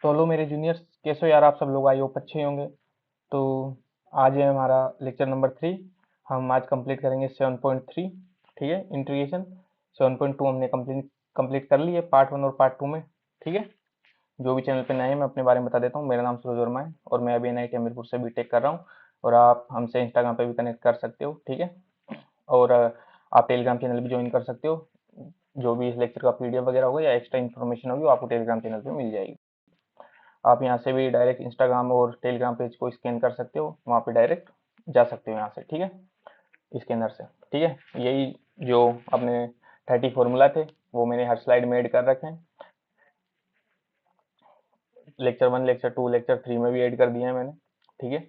तो हेलो मेरे जूनियर्स, कैसे हो यार आप सब लोग? आई होप अच्छे होंगे। तो आज है हमारा लेक्चर नंबर 3। हम आज कंप्लीट करेंगे 7.3। ठीक है, इंटीग्रेशन 7.2 हमने कंप्लीट कंप्लीट कर ली है, पार्ट 1 और पार्ट 2 में। ठीक है, जो भी चैनल पे नए हैं मैं अपने बारे में बता देता हूँ। मेरा नाम सूरज वर्मा है और मैं अभी NIT हमीरपुर से बीटेक कर रहा हूँ। और आप हमसे इंस्टाग्राम पे भी कनेक्ट कर सकते हो। ठीक है, और आप टेलीग्राम चैनल भी ज्वाइन कर सकते हो। जो भी इस लेक्चर का PDF वगैरह होगा या एक्स्ट्रा इन्फॉर्मेशन होगी वो आपको टेलीग्राम चैनल पे मिल जाएगी। आप यहाँ से भी डायरेक्ट इंस्टाग्राम और टेलीग्राम पेज को स्कैन कर सकते हो, वहाँ पे डायरेक्ट जा सकते हो यहाँ से। ठीक है, स्कैनर से। ठीक है, यही जो अपने 30 फॉर्मूला थे वो मैंने हर स्लाइड में ऐड कर रखे हैं। लेक्चर 1, लेक्चर 2, लेक्चर 3 में भी ऐड कर दिए हैं मैंने। ठीक है,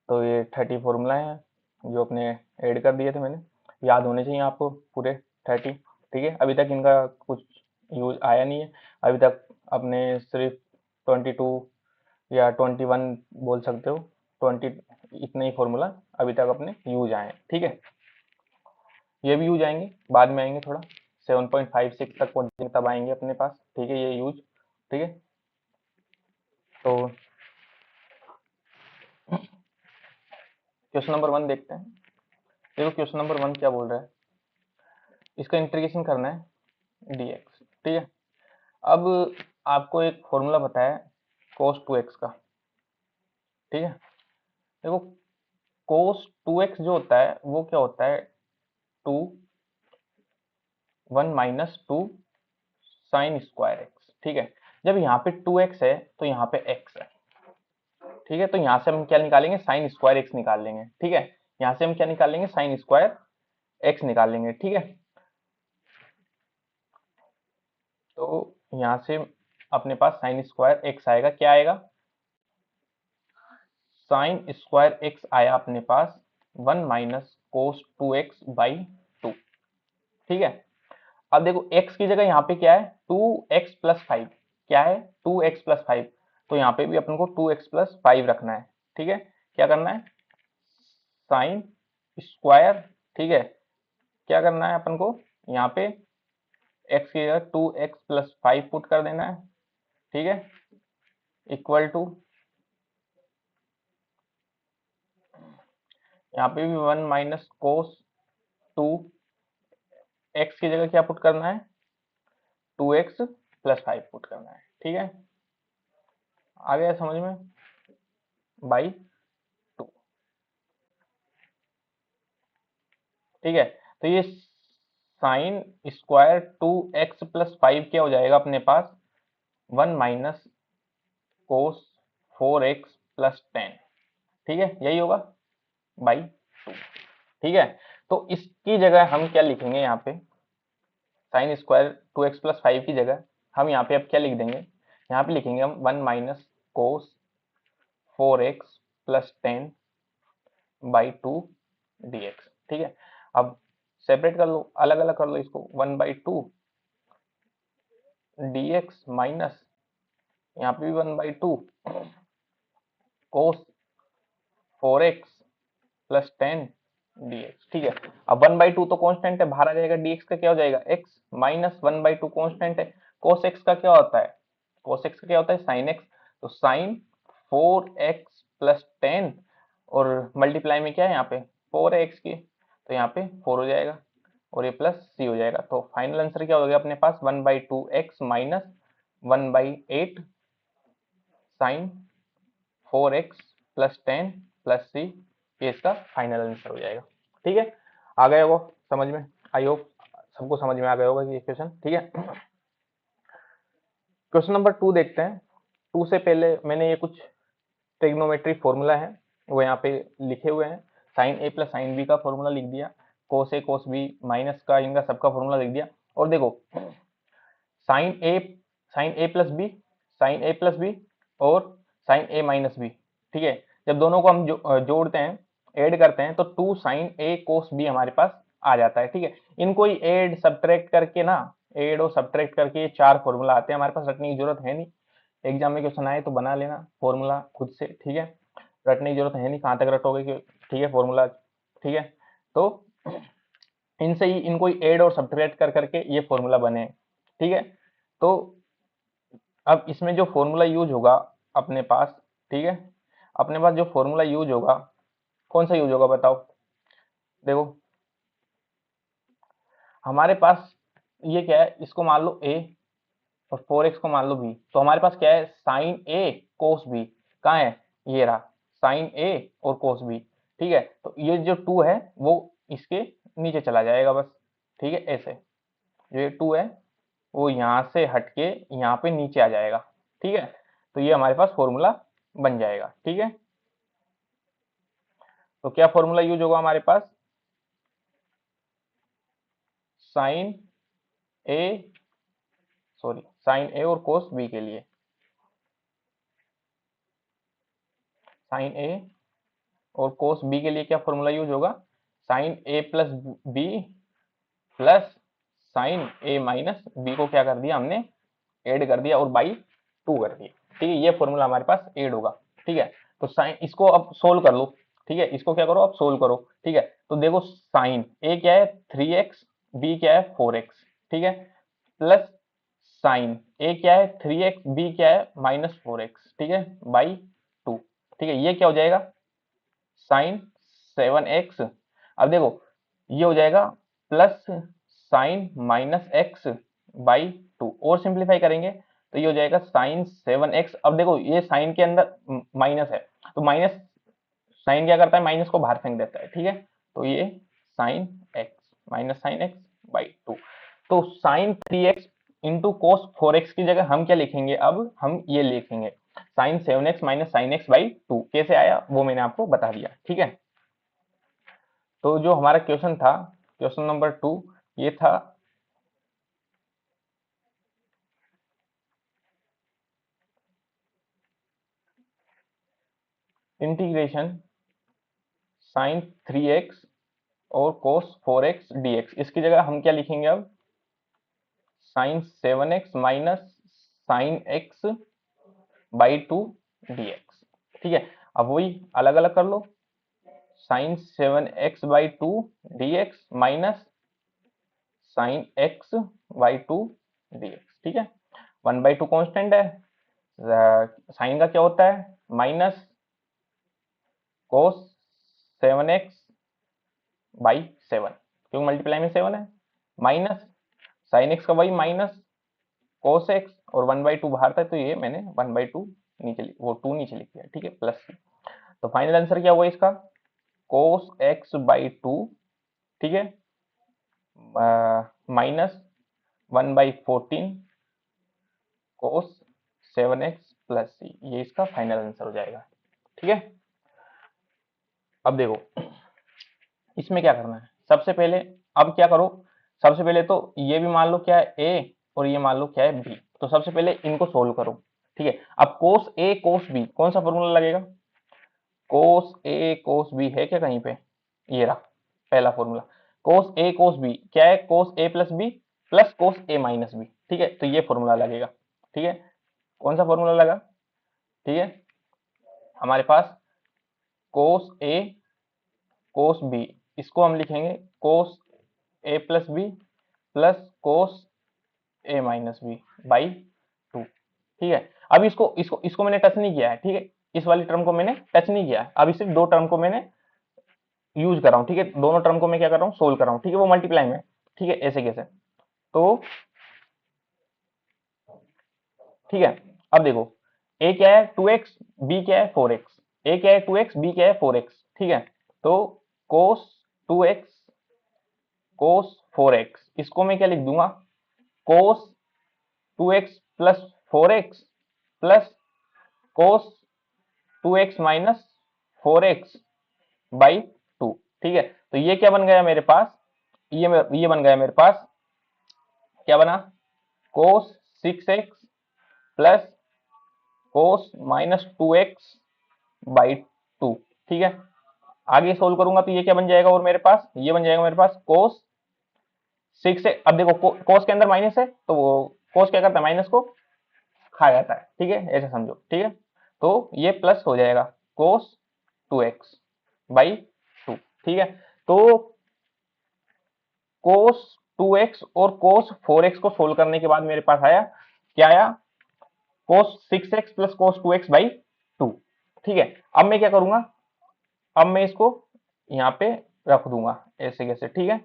तो ये 30 फॉर्मूला हैं जो अपने ऐड कर दिए थे मैंने। याद होने चाहिए आपको पूरे 30। ठीक है, अभी तक इनका कुछ यूज आया नहीं है। अभी तक अपने सिर्फ 22 या 21 बोल सकते हो, 20 इतने ही फॉर्मूला अभी तक अपने यूज आए हैं। ठीक है, ये भी यूज आएंगे, बाद में आएंगे थोड़ा 7.56 तक पहुंचेंगे तब आएंगे अपने पास। ठीक है, ये यूज। ठीक है, तो क्वेश्चन नंबर 1 देखते हैं। देखो क्वेश्चन नंबर 1 क्या बोल रहा है। इसका इंटीग्रेशन करना है dx। ठीक है, अब आपको एक फॉर्मूला बताया cos 2x का। ठीक है, देखो cos 2x जो होता है वो क्या होता है, 2 1 माइनस 2 साइन स्क्वायर एक्स। ठीक है, जब यहाँ पे 2x है तो यहाँ पे x है। ठीक है, तो यहाँ से हम क्या निकालेंगे, साइन स्क्वायर एक्स निकाल लेंगे। ठीक है, यहाँ से हम क्या निकाल लेंगे, साइन स्क्वायर एक्स निकाल लेंगे। ठीक है, तो यहाँ से अपने पास साइन स्क्वायर एक्स आएगा। क्या आएगा, साइन स्क्वायर एक्स आया अपने पास 1 माइनस कोस 2x बाई 2। ठीक है, अब देखो x की जगह यहाँ पे क्या है, 2x+5। क्या है, 2x+5। तो यहाँ पे भी अपन को 2x+5 रखना है। ठीक है, क्या करना है, साइन स्क्वायर। ठीक है, क्या करना है अपन को, यहाँ पे x की जगह 2x+5 पुट कर देना है। ठीक है, इक्वल टू यहाँ पे भी 1 माइनस कोस 2, x की जगह क्या पुट करना है, 2x+5 पुट करना है। ठीक है, आ गया समझ में, बाई 2। ठीक है, तो ये साइन स्क्वायर 2x+5 क्या हो जाएगा अपने पास, 1 माइनस कोस 4x+10। ठीक है, यही होगा बाई 2। ठीक है, तो इसकी जगह हम क्या लिखेंगे, यहाँ पे साइन स्क्वायर 2x+5 की जगह हम यहाँ पे अब क्या लिख देंगे, यहाँ पे लिखेंगे हम 1 minus cos 4x+10 by 2 dx। ठीक है, अब सेपरेट कर लो, अलग अलग कर लो इसको, 1/2 dx माइनस यहाँ पे भी 1/2 कोस 4x+10 dx। ठीक है, अब 1/2 तो कांस्टेंट है, बाहर आ जाएगा, dx का क्या हो जाएगा, x माइनस 1/2 कांस्टेंट है। cos x का क्या होता है, cos x का क्या होता है, sin x। तो sin 4x+10 और मल्टीप्लाई में क्या है, यहाँ पे 4 है x की, तो यहाँ पे 4 हो जाएगा और ये प्लस c हो जाएगा। तो फाइनल आंसर क्या हो गया अपने पास, 1/2 x minus 1/8 sine 4x+10 plus c, ये इसका फाइनल आंसर हो जाएगा। ठीक है, आ गया वो समझ में, आई होप सबको समझ में आ गया होगा ये क्वेश्चन। ठीक है, क्वेश्चन नंबर 2 देखते हैं। 2 से पहले मैंने ये कुछ ट्रिग्नोमेट्री फॉर्मूला है वो यहाँ पे लिखे हुए हैं। साइन ए प्लस साइन बी का फॉर्मूला लिख दिया, कोस ए कोस बी माइनस का, इनका सबका फॉर्मूला लिख दिया। और देखो साइन ए, साइन ए प्लस बी, साइन ए प्लस बी और साइन ए माइनस बी। ठीक है, जब दोनों को हम जोड़ते हैं, ऐड करते हैं, तो 2 साइन ए कोस बी हमारे पास आ जाता है। ठीक है, इनको ही ऐड सब्ट्रैक्ट करके ना, ऐड और सब्ट्रैक्ट करके ये 4 फॉर्मूला आते हैं, हमारे पास रटने की जरूरत है नहीं। एग्जाम में क्वेश्चन आए तो बना लेना फॉर्मूला खुद से। ठीक है, रटने की जरूरत है नहीं, कहाँ तक रटोगे कि, ठीक है, फॉर्मूला। ठीक है, तो इनसे ही, इनको ही ऐड और सब्ट्रैक्ट कर करके ये फॉर्मूला बने। ठीक है, तो अब इसमें जो फॉर्मूला यूज होगा अपने पास, ठीक है, अपने पास जो फॉर्मूला यूज होगा, कौन सा यूज होगा बताओ। देखो हमारे पास ये क्या है, इसको मान लो a और 4x को मान लो b, तो हमारे पास क्या है, साइन a कोस b, कहाँ है, ये रहा साइन a और कोस b, ठीक है। तो ये जो 2 है वो इसके नीचे चला जाएगा बस, ठीक है, ऐसे जो ये 2 है वो यहाँ से हटके यहाँ पे नीचे आ जाएगा, ठीक है। तो ये हमारे पास फॉर्मूला बन जाएगा, ठीक है। तो क्या फॉर्मूला यूज होगा हमारे पास, साइन ए, सॉरी साइन ए और कोस बी के लिए, साइन ए और कोस बी के लिए क्या फॉर्मूला यूज होगा, साइन ए प्लस बी प्लस साइन ए माइनस बी को क्या कर दिया हमने, ऐड कर दिया और बाई 2 कर दिया, ठीक है। ये फॉर्मूला हमारे पास ऐड होगा, ठीक है। तो साइन इसको अब सोल्व कर लो, ठीक है, इसको क्या करो अब सोल्व करो, ठीक है। तो देखो साइन ए क्या है 3x, बी क्या है 4x, ठीक है, प्लस साइन ए क्या है 3x, बी क्या है -4x, ठीक है, बाई 2, ठीक है। ये क्या हो जाएगा, साइन 7x, अब देखो ये हो जाएगा प्लस साइन -x बाई 2, और सिंप्लीफाई करेंगे तो ये हो जाएगा साइन 7x। अब देखो ये साइन के अंदर माइनस है, तो माइनस साइन क्या करता है, माइनस को बाहर फेंक देता है, ठीक है। तो ये sine x minus sine x by 2, तो sign 3x into cos 4x की जगह हम क्या लिखेंगे, अब हम ये लिखेंगे sine 7x minus sine x by 2। कैसे आया वो मैंने आपको बता दिया, ठीक है। तो जो हमारा क्वेश्चन था, क्वेश्चन नंबर 2, ये था इंटीग्रेशन साइन 3x और कोस 4x dx, इसकी जगह हम क्या लिखेंगे अब, sine 7x minus sine x by 2 dx, ठीक है। अब वही अलग अलग कर लो, sine 7x by 2 dx minus sine x by 2 dx, ठीक है। 1/2 कांस्टेंट है, साइन का क्या होता है माइनस कोस 7x बाई 7, क्योंकि मल्टीप्लाई में 7 है, माइनस साइन एक्स का वही माइनस कोस एक्स, और 1/2 बाहर था तो ये मैंने 1/2 नीचे वो 2 नीचे लिख दिया, ठीक है, प्लस। तो फाइनल आंसर क्या हुआ इसका, कोस एक्स बाई 2, ठीक है, माइनस 1/14 कोस 7x प्लस सी, ये इसका फाइनल आंसर हो जाएगा, ठीक है। अब देखो इसमें क्या करना है, सबसे पहले अब क्या करो, सबसे पहले तो ये भी मान लो क्या है a और ये मान लो क्या है b, तो सबसे पहले इनको सोल्व करो, ठीक है। अब कोस a कोस b कौन सा फॉर्मूला लगेगा, कोस a कोस b है क्या कहीं पे, ये रहा पहला formula, cos a cos b क्या है, कोस a plus b plus cos a minus b, ठीक है। तो ये फॉर्मूला लगेगा, ठीक है। कौन सा फॉर्मूला लगा, ठीक है, हमारे पास कोस a कोस b, इसको हम लिखेंगे cos a plus b plus cos a minus b by 2, ठीक है। अब इसको इसको इसको मैंने टच नहीं किया है, ठीक है, इस वाली टर्म को मैंने टच नहीं किया है, अब इसे दो टर्म को मैंने यूज कर रहा हूँ, ठीक है, दोनों टर्म को मैं क्या कर रहा हूँ, सोल्व कर रहा हूँ, ठीक है, वो मल्टीप्लाई में, ठीक है, ऐसे कैसे, तो ठीक है। अब देखो a क्या है 2x, b क्या है 4x, a क्या है 2x, b क्या है 4x, ठीक है। तो cos 2x cos 4x, इसको मैं क्या लिख दूंगा, cos 2x plus 4x plus cos 2x minus 4x by 2, ठीक है। तो ये क्या बन गया मेरे पास, ये बन गया मेरे पास, क्या बना, cos 6x plus cos minus 2x by 2, ठीक है। आगे सोल्व करूंगा तो ये क्या बन जाएगा, और मेरे पास ये बन जाएगा मेरे पास cos 6, अब देखो cos के अंदर माइनस है तो वो cos क्या करता है, माइनस को खा जाता है, ठीक है, ऐसे समझो, ठीक है। तो ये प्लस हो जाएगा cos 2x बाई 2, ठीक है। तो cos 2x और cos 4x को सोल्व करने के बाद मेरे पास आया, क्या आया, कोस 6x plus cos 2x by 2। ठीक है, अब मैं क्या करूंगा, अब मैं इसको यहाँ पे रख दूंगा ऐसे कैसे। ठीक है,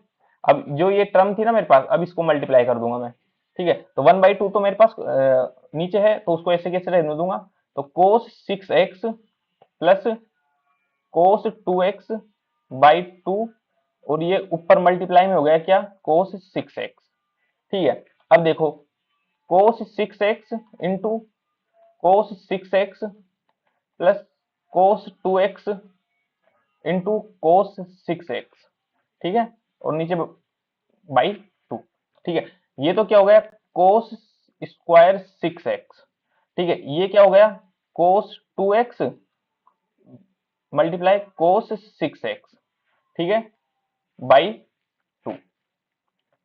अब जो ये टर्म थी ना मेरे पास, अब इसको मल्टीप्लाई कर दूंगा मैं। ठीक है, तो 1/2 तो मेरे पास नीचे है, तो उसको ऐसे कैसे रहने दूंगा, तो कोस 6x plus cos 2x by 2, और ये ऊपर मल्टीप्लाई में हो गया क्या, कोस 6x। ठीक है, अब देखो कोस 6x into cos 6x plus कोस 2x इंटू कोस 6x। ठीक है, और नीचे बाई 2। ठीक है, ये तो क्या हो गया, कोस स्क्वायर 6x। ठीक है, ये क्या हो गया, कोस 2x मल्टीप्लाई कोस 6x। ठीक है, बाई 2।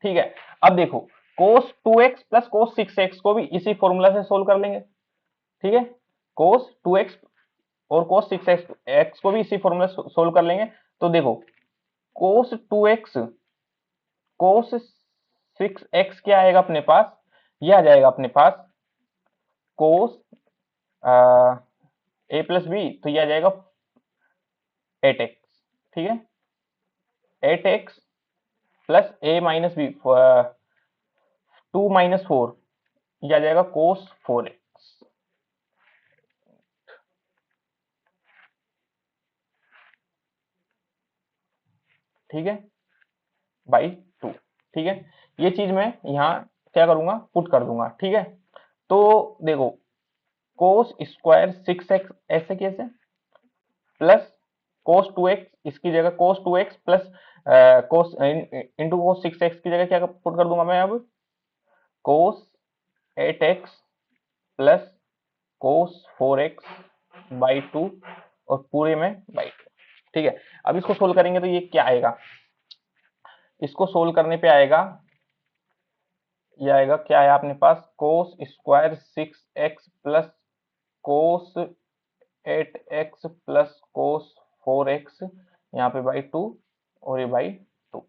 ठीक है, अब देखो कोस 2x प्लस कोस 6x को भी इसी फॉर्मूला से सोल्व कर लेंगे। ठीक है, कोस 2x और कोस 6x को भी इसी फॉर्मूला से सोल्व कर लेंगे। तो देखो कोस 2x कोस 6x क्या आएगा अपने पास, ये आ जाएगा अपने पास कोस ए प्लस बी, तो ये आ जाएगा 8x। ठीक है, 8x प्लस ए माइनस बी 2 माइनस 4, ये आ जाएगा कोस 4x। ठीक है, बाई 2। ठीक है, ये चीज मैं यहाँ क्या करूंगा, पुट कर दूंगा। ठीक है, तो देखो कोस स्क्वायर 6x ऐसे कैसे, प्लस कोस 2x, इसकी जगह कोस 2x plus cos into cos 6x की जगह क्या पुट कर दूंगा मैं, अब कोस 8x plus cos 4x by 2, और पूरे में बाई 2। ठीक है, अब इसको सोल्व करेंगे तो ये क्या आएगा, इसको सोल्व करने पे आएगा, ये आएगा क्या है अपने पास, cos square 6x plus cos 8x plus cos 4x, यहाँ पे बाई 2, और ये बाई 2।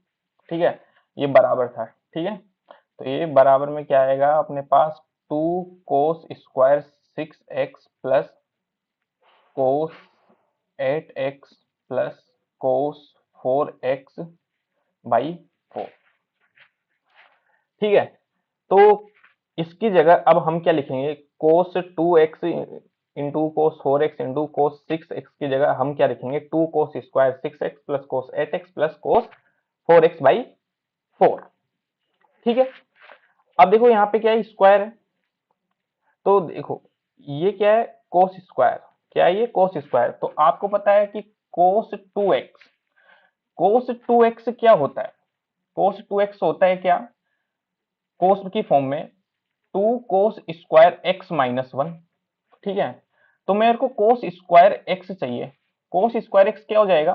ठीक है, ये बराबर था। ठीक है, तो ये बराबर में क्या आएगा अपने पास, 2 cos square 6x plus cos 8x plus cos 4x by 4। ठीक है, तो इसकी जगह अब हम क्या लिखेंगे, कोस 2x into cos 4x into cos 6x की जगह हम क्या लिखेंगे, 2 cos square 6x plus cos 8x plus cos 4x by 4। ठीक है, अब देखो यहाँ पे क्या है, स्क्वायर है, तो देखो ये क्या है, कोस स्क्वायर, क्या है ये, कोस स्क्वायर। तो आपको पता है कि कोस 2x, कोस 2x क्या होता है, कोस 2x होता है क्या, कोस की फॉर्म में 2 कोस स्क्वायर x माइनस 1। ठीक है, तो मेरे को कोस स्क्वायर x चाहिए, कोस स्क्वायर x क्या हो जाएगा,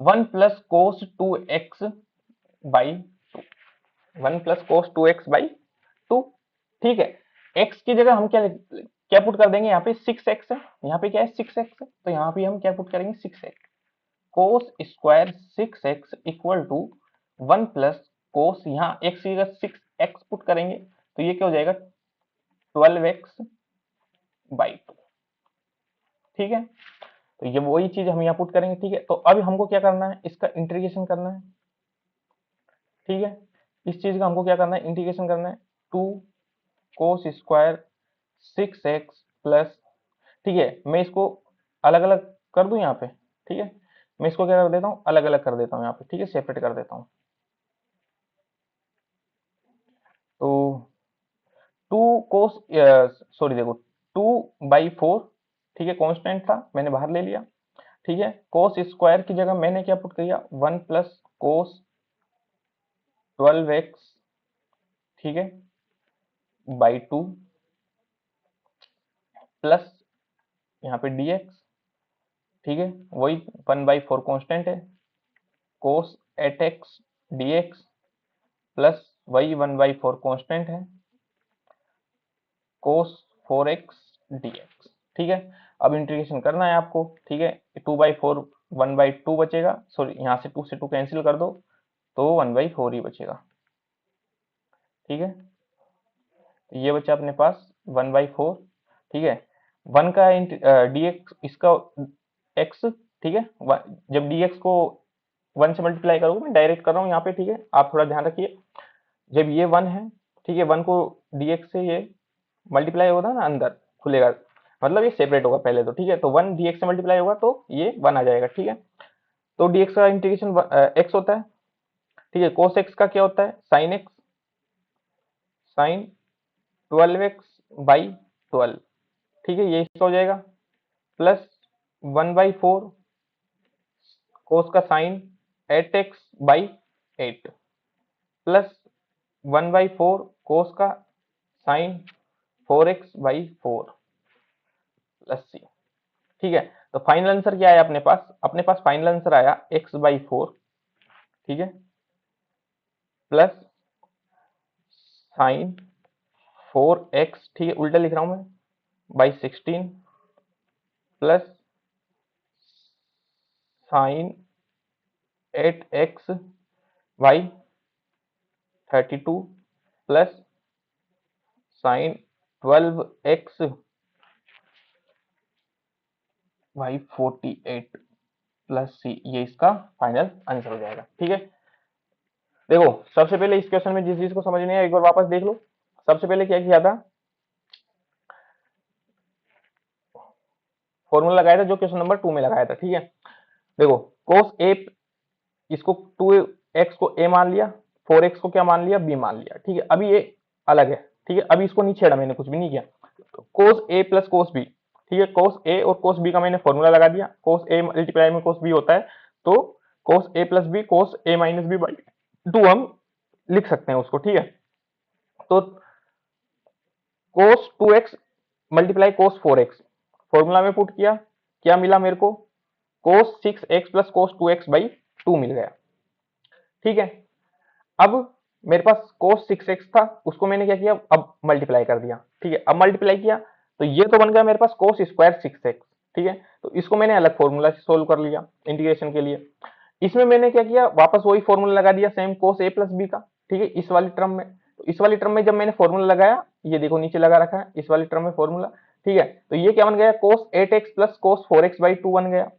1 plus cos 2x by 2, 1 plus cos 2x by 2। ठीक है, x की जगह हम क्या क्या पुट कर देंगे, यहाँ पे 6x है, यहाँ पे क्या है 6x है, तो यहाँ पे हम क्या पुट करेंगे 6x, cos square 6x equal to 1 plus cos, यहाँ x की जगह 6x पुट करेंगे, तो ये क्या हो जाएगा 12x बाई 2। ठीक है, तो ये वही चीज हम यहाँ पुट करेंगे। ठीक है, तो अभी हमको क्या करना है, इसका इंटीग्रेशन करना है। ठीक है, इस चीज का हमको क्या करना है, इंटीग्रेशन करना है, 2 कोस स्क्वायर 6x प्लस, ठीक है, मैं इसको अलग अलग कर दूं यहाँ पे। ठीक है, मैं इसको क्या कर देता हूँ, अलग अलग कर देता हूँ यहाँ पे। ठीक है, सेपरेट कर देता हूँ। तो 2 कोस, सॉरी देखो 2/4, ठीक है, कांस्टेंट था मैंने बाहर ले लिया। ठीक है, कोस स्क्वायर की जगह मैंने क्या पुट किया, 1 प्लस कोस 12x, ठीक है, बाई 2 प्लस यहाँ पे dx। ठीक है, वही 1/4 कांस्टेंट है, कोस 8x dx प्लस वही 1/4 कांस्टेंट है, कोस 4x dx। ठीक है, अब इंटीग्रेशन करना है आपको। ठीक है, 2/4 1/2 बचेगा, सॉरी यहाँ से 2 से 2 कैंसिल कर दो, तो 1/4 ही बचेगा। ठीक है, तो ये बचा अपने पास 1/4, ठीक है। 1 का dx इसका x, ठीक है। जब dx को 1 से मल्टीप्लाई करोगे, मैं डायरेक्ट कर रहा हूँ यहाँ पे, ठीक है, आप थोड़ा ध्यान रखिए। जब ये 1 है, ठीक है, 1 को dx से ये मल्टीप्लाई होगा ना, अंदर खुलेगा, मतलब ये सेपरेट होगा पहले तो, ठीक है। तो 1 dx से मल्टीप्लाई होगा तो ये 1 आ जाएगा, ठीक है। तो dx का इंटीग्रेशन x होता है, ठीक है। cos x का क्या होता है, sin x, sin 12x/12, ठीक है, ये इसका हो जाएगा, प्लस 1/4 cos का sin 8x/8, प्लस 1/4 cos का sin 4x/4 प्लस c, ठीक है। तो फाइनल आंसर क्या आया अपने पास, फाइनल आंसर आया x/4, ठीक है, प्लस sin 4x, ठीक है, उल्टा लिख रहा हूं मैं, by 16, plus sin 8x/32, plus sin 12x/48 plus C, ये इसका फाइनल आंसर हो जाएगा, ठीक है। देखो, सबसे पहले इस क्वेश्चन में जिस चीज को समझ नहीं आया एक बार वापस देख लो। सबसे पहले क्या किया था, फॉर्मूला लगाया था जो क्वेश्चन नंबर 2 में लगाया था, ठीक है। देखो, cos a, इसको 2x को a मान लिया, 4x को क्या मान लिया, b मान लिया, ठीक है। अभी ये अलग है, ठीक है, अभी इसको नहीं छेड़ा मैंने, कुछ भी नहीं किया। cos a plus cos b, ठीक है, cos a और cos b का मैंने फॉर्मूला लगा दिया। cos a मल्टीप्लाई में cos b होता है, तो cos a plus b cos a minus b by 2 हम लिख सकते हैं उसको, ठीक है। तो cos 2x multiply cos 4x formula में पुट किया, क्या मिला मेरे को, cos 6x plus cos 2x/2 मिल गया, ठीक है। अब मेरे पास cos 6x था, उसको मैंने क्या किया, अब मल्टीप्लाई कर दिया, ठीक है। अब मल्टीप्लाई किया तो ये तो बन गया मेरे पास cos स्क्वायर 6x, ठीक है। तो इसको मैंने अलग फॉर्मूला से सोल्व कर लिया इंटीग्रेशन के लिए। इसमें मैंने क्या किया, वापस वही फॉर्मूला लगा दिया same cos a plus b का, ठीक है, इस वाली टर्म में। तो इस वाली टर्म में जब मैंने फॉर्मूला लगाया, ये देखो नीचे लगा रखा है इस वाली टर्म में फॉर्मूला, ठीक है। तो ये क्या बन गया, cos 8x plus cos 4x/2 बन गया,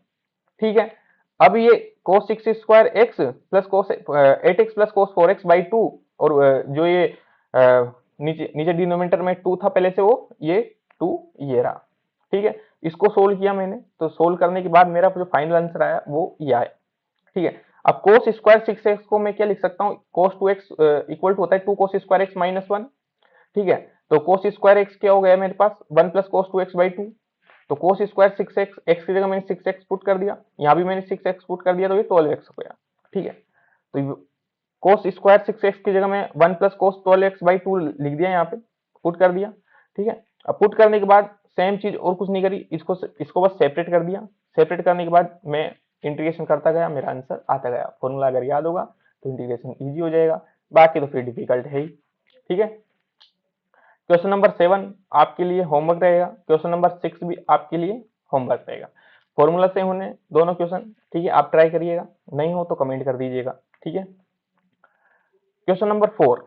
ठीक है। अब ये cos 6 square x plus cos 8x plus cos 4x/2, और जो ये नीचे नीचे डिनोमिनेटर में 2 था पहले से, वो ये 2 ये रहा, ठीक है। इसको सोल्व किया मैंने, तो सोल्व करने के बाद मेरा जो फाइनल आंसर आया वो ये आया, ठीक है। अब cos स्क्वायर 6x को मैं क्या लिख सकता हूँ, cos 2x इक्वल टू होता है 2 cos स्क्वायर x माइनस 1, ठीक है। तो cos स्क्वायर x क्या हो गया मेरे पास, 1 प्लस cos 2x/2। तो cos स्क्वायर 6x, x की जगह मैंने 6x पुट कर दिया, यहाँ भी मैंने 6x पुट कर दिया, तो ये 12x हो गया, ठीक है। तो cos स्क्वायर 6x की जगह में 1 प्लस cos 12x/2 लिख दिया, यहाँ पे पुट कर दिया, ठीक है। अब पुट करने के बाद सेम चीज और कुछ नहीं करी, इसको बस सेपरेट कर दिया। सेपरेट करने के बाद मैं इंटीग्रेशन करता गया, मेरा आंसर आता गया। फॉर्मूला अगर याद होगा तो इंटीग्रेशन इजी हो जाएगा, बाकी तो फिर डिफिकल्ट है ही, ठीक है। क्वेश्चन नंबर 7 आपके लिए होमवर्क रहेगा, क्वेश्चन नंबर 6 भी आपके लिए होमवर्क रहेगा। फॉर्मूला से होने दोनों क्वेश्चन, ठीक है, आप ट्राई करिएगा, नहीं हो तो कमेंट कर दीजिएगा, ठीक है। क्वेश्चन नंबर 4,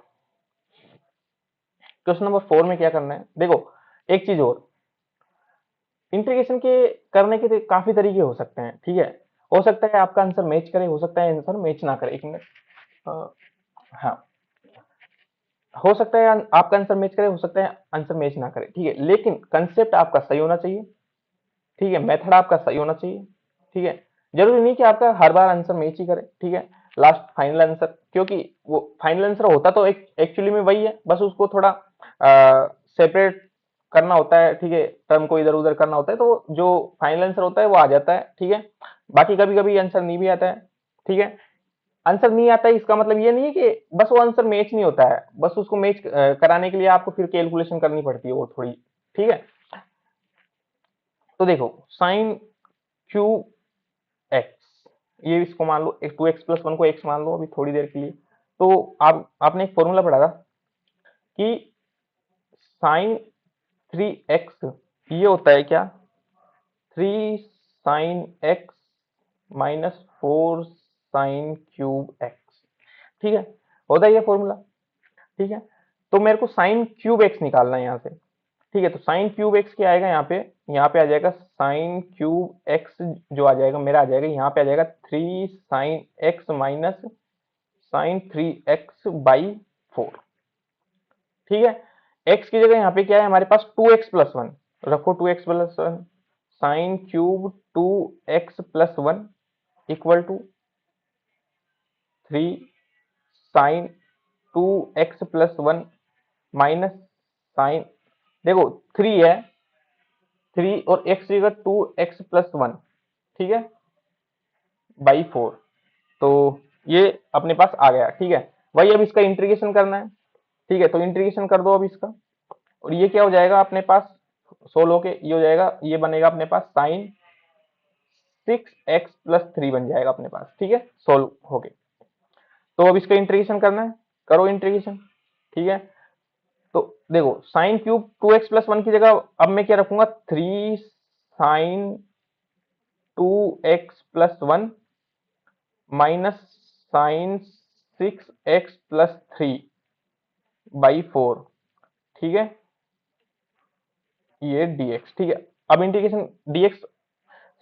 क्वेश्चन नंबर 4 में क्या करना है, देखो एक चीज और, इंटीग्रेशन के करने के काफी तरीके हो सकते हैं, ठीक है। हो सकता है आपका आंसर मैच करे, हो सकता है आंसर मैच ना करे, एक मिनट, हाँ, हो सकता है आपका आंसर मैच करे, हो सकता है आंसर मैच ना करे, ठीक है, लेकिन कंसेप्ट आपका सही होना चाहिए, ठीक है, मेथड आपका सही होना चाहिए, ठीक है। जरूरी नहीं कि आपका हर बार आंसर मैच ही करे, ठीक है, लास्ट फाइनल आंसर, क्योंकि वो फाइनल आंसर होता तो एक्चुअली में वही है, बस उसको थोड़ा सेपरेट करना होता है, ठीक है, टर्म को इधर उधर करना होता है, तो जो फाइनल आंसर होता है वो आ जाता है, ठीक है। बाकी कभी कभी आंसर नहीं भी आता है, ठीक है। आंसर नहीं आता है इसका मतलब ये नहीं है कि बस वो आंसर मैच नहीं होता है, बस उसको मैच कराने के लिए आपको फिर कैलकुलेशन करनी पड़ती है वो थोड़ी, ठीक है। तो देखो, साइन क्यूब एक्स, ये इसको मान लो, 2x प्लस 1 को x मान लो अभी थोड़ी देर के लिए। तो आपने एक फॉर्मूला पढ़ा था कि साइन 3x ये होता है क्या, 3 sine x minus 4 sine cube x, ठीक है, होता है ये फॉर्मूला, ठीक है। तो मेरे को साइन क्यूब एक्स निकालना है यहाँ से। ठीक है, तो साइन क्यूब एक्स क्या आएगा यहाँ पे आ जाएगा साइन क्यूब एक्स, जो आ जाएगा मेरा आ जाएगा यहाँ पे आ जाएगा 3 sin x minus sign 3x/4। ठीक है, x की जगह यहाँ पे क्या है हमारे पास 2x+1 रखो, 2x+1 sine cube 2x+1 equal to 3 sin 2x+1 minus sine, देखो 3 है, 3 और x की जगह 2x+1, ठीक है, बाई 4। तो ये अपने पास आ गया। ठीक है, वही अब इसका इंटीग्रेशन करना है। ठीक है, तो इंटीग्रेशन कर दो अब इसका, और ये क्या हो जाएगा अपने पास सोल्व होके, ये हो जाएगा, ये बनेगा अपने पास साइन 6x+3 बन जाएगा अपने पास। ठीक है, सोल्व होके। तो अब इसका इंटीग्रेशन करना है, करो इंटीग्रेशन। ठीक है, तो देखो साइन क्यूब 2x+1 की जगह अब मैं क्या रखूंगा, 3 sin 2x+1 minus sign 6x+3/4। ठीक है, ये dx। ठीक है, अब इंटीग्रेशन dx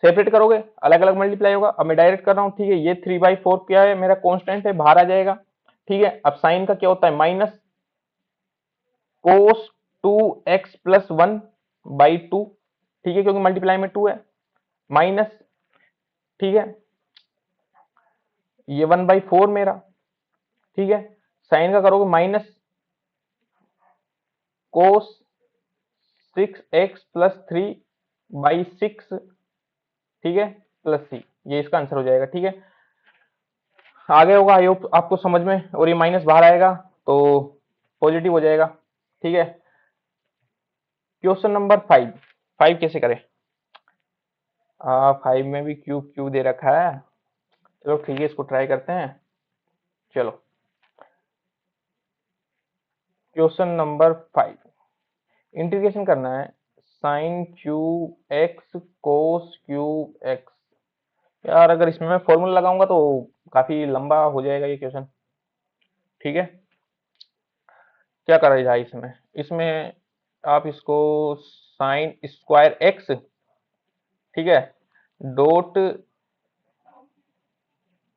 सेपरेट करोगे अलग अलग मल्टीप्लाई होगा। अब मैं डायरेक्ट कर रहा हूँ। ठीक है, ये 3/4 क्या है मेरा कांस्टेंट है, बाहर आ जाएगा। ठीक है, अब साइन का क्या होता है, माइनस कोस 2x+1/2। ठीक है, क्योंकि मल्टीप्लाई में 2 है, माइनस, ठीक है, ये 1/4 मेरा। ठीक है, साइन का करोगे माइनस कोस 6x+3/6। ठीक है, प्लस सी, ये इसका आंसर हो जाएगा। ठीक है, आगे होगा, आई होप आपको समझ में, और ये माइनस बाहर आएगा तो पॉजिटिव हो जाएगा। ठीक है, क्वेश्चन नंबर 5। 5 कैसे करें, 5 में भी क्यूब क्यूब दे रखा है। चलो ठीक है, इसको ट्राई करते हैं। चलो क्वेश्चन नंबर 5, इंटीग्रेशन करना है साइन क्यूब एक्स कोस क्यूब एक्स। यार अगर इसमें मैं फॉर्मूला लगाऊंगा तो काफी लंबा हो जाएगा ये क्वेश्चन। ठीक है, क्या करा जाए इसमें, इसमें आप इसको साइन स्क्वायर एक्स, ठीक है, डॉट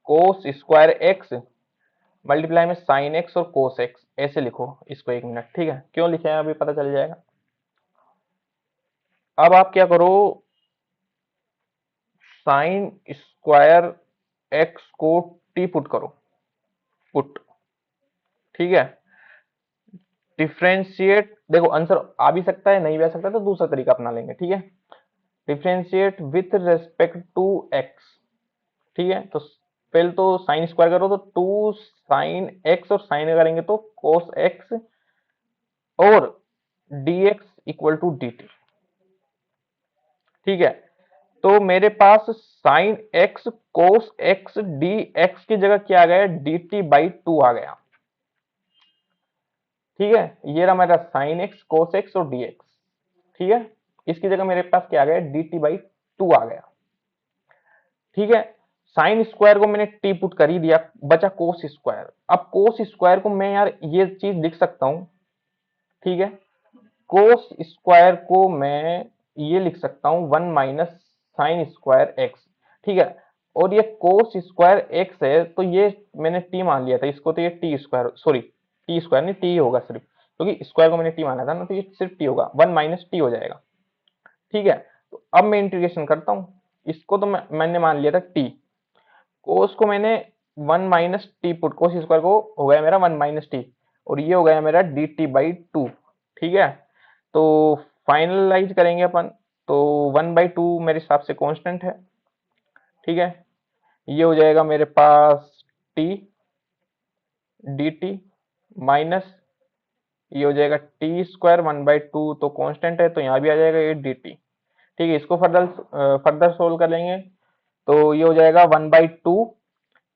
कोस स्क्वायर एक्स मल्टीप्लाई में साइन एक्स और कोस एक्स, ऐसे लिखो इसको। 1 मिनट, ठीक है, क्यों लिखे हैं अभी पता चल जाएगा। अब आप क्या करो, साइन स्क्वायर एक्स को टी पुट करो, पुट। ठीक है, डिफ्रेंशिएट, देखो आंसर आ भी सकता है नहीं भी आ सकता है, तो दूसरा तरीका अपना लेंगे। ठीक है, differentiate with respect to x. ठीक है, तो पहले तो साइन स्क्वायर करो तो 2 sin x, और साइन करेंगे तो cos x, और dx इक्वल टू dt। ठीक है, तो मेरे पास sign x cos x dx की जगह क्या आ गया, dt/2 आ गया। ठीक है, ये रहा मेरा साइन x cos x और dx। ठीक है, इसकी जगह मेरे पास क्या आ गया, dt/2 आ गया। ठीक है, साइन स्क्वायर को मैंने टी पुट कर ही दिया, बचा कोस स्क्वायर। अब कोस स्क्वायर को मैं यार ये चीज लिख सकता हूं। ठीक है, कोस स्क्वायर को मैं ये लिख सकता हूं 1 माइनस साइन स्क्वायर एक्स। ठीक है, और ये कोस स्क्वायर एक्स है, तो ये मैंने टी मान लिया था इसको, तो ये T square, sorry T square नहीं, टी होगा सिर्फ, क्योंकि स्क्वायर को मैंने टी माना था ना, तो ये सिर्फ टी होगा, 1 माइनस टी हो जाएगा। ठीक है, तो अब मैं इंटीग्रेशन करता हूं इसको, तो मैंने मान लिया था टी, कोस को मैंने 1 minus T put, cos square को हो गया मेरा 1 माइनस टी, और ये हो गया मेरा dt/2। ठीक है, तो फाइनलाइज करेंगे अपन, तो 1/2 मेरे हिसाब से कांस्टेंट है। ठीक है, ये हो जाएगा मेरे पास t dt माइनस, ये हो जाएगा टी स्क्वायर 1/2, तो कांस्टेंट है तो यहाँ भी आ जाएगा ये dt। ठीक है, इसको फर्दर सोल्व कर लेंगे, तो ये हो जाएगा 1/2,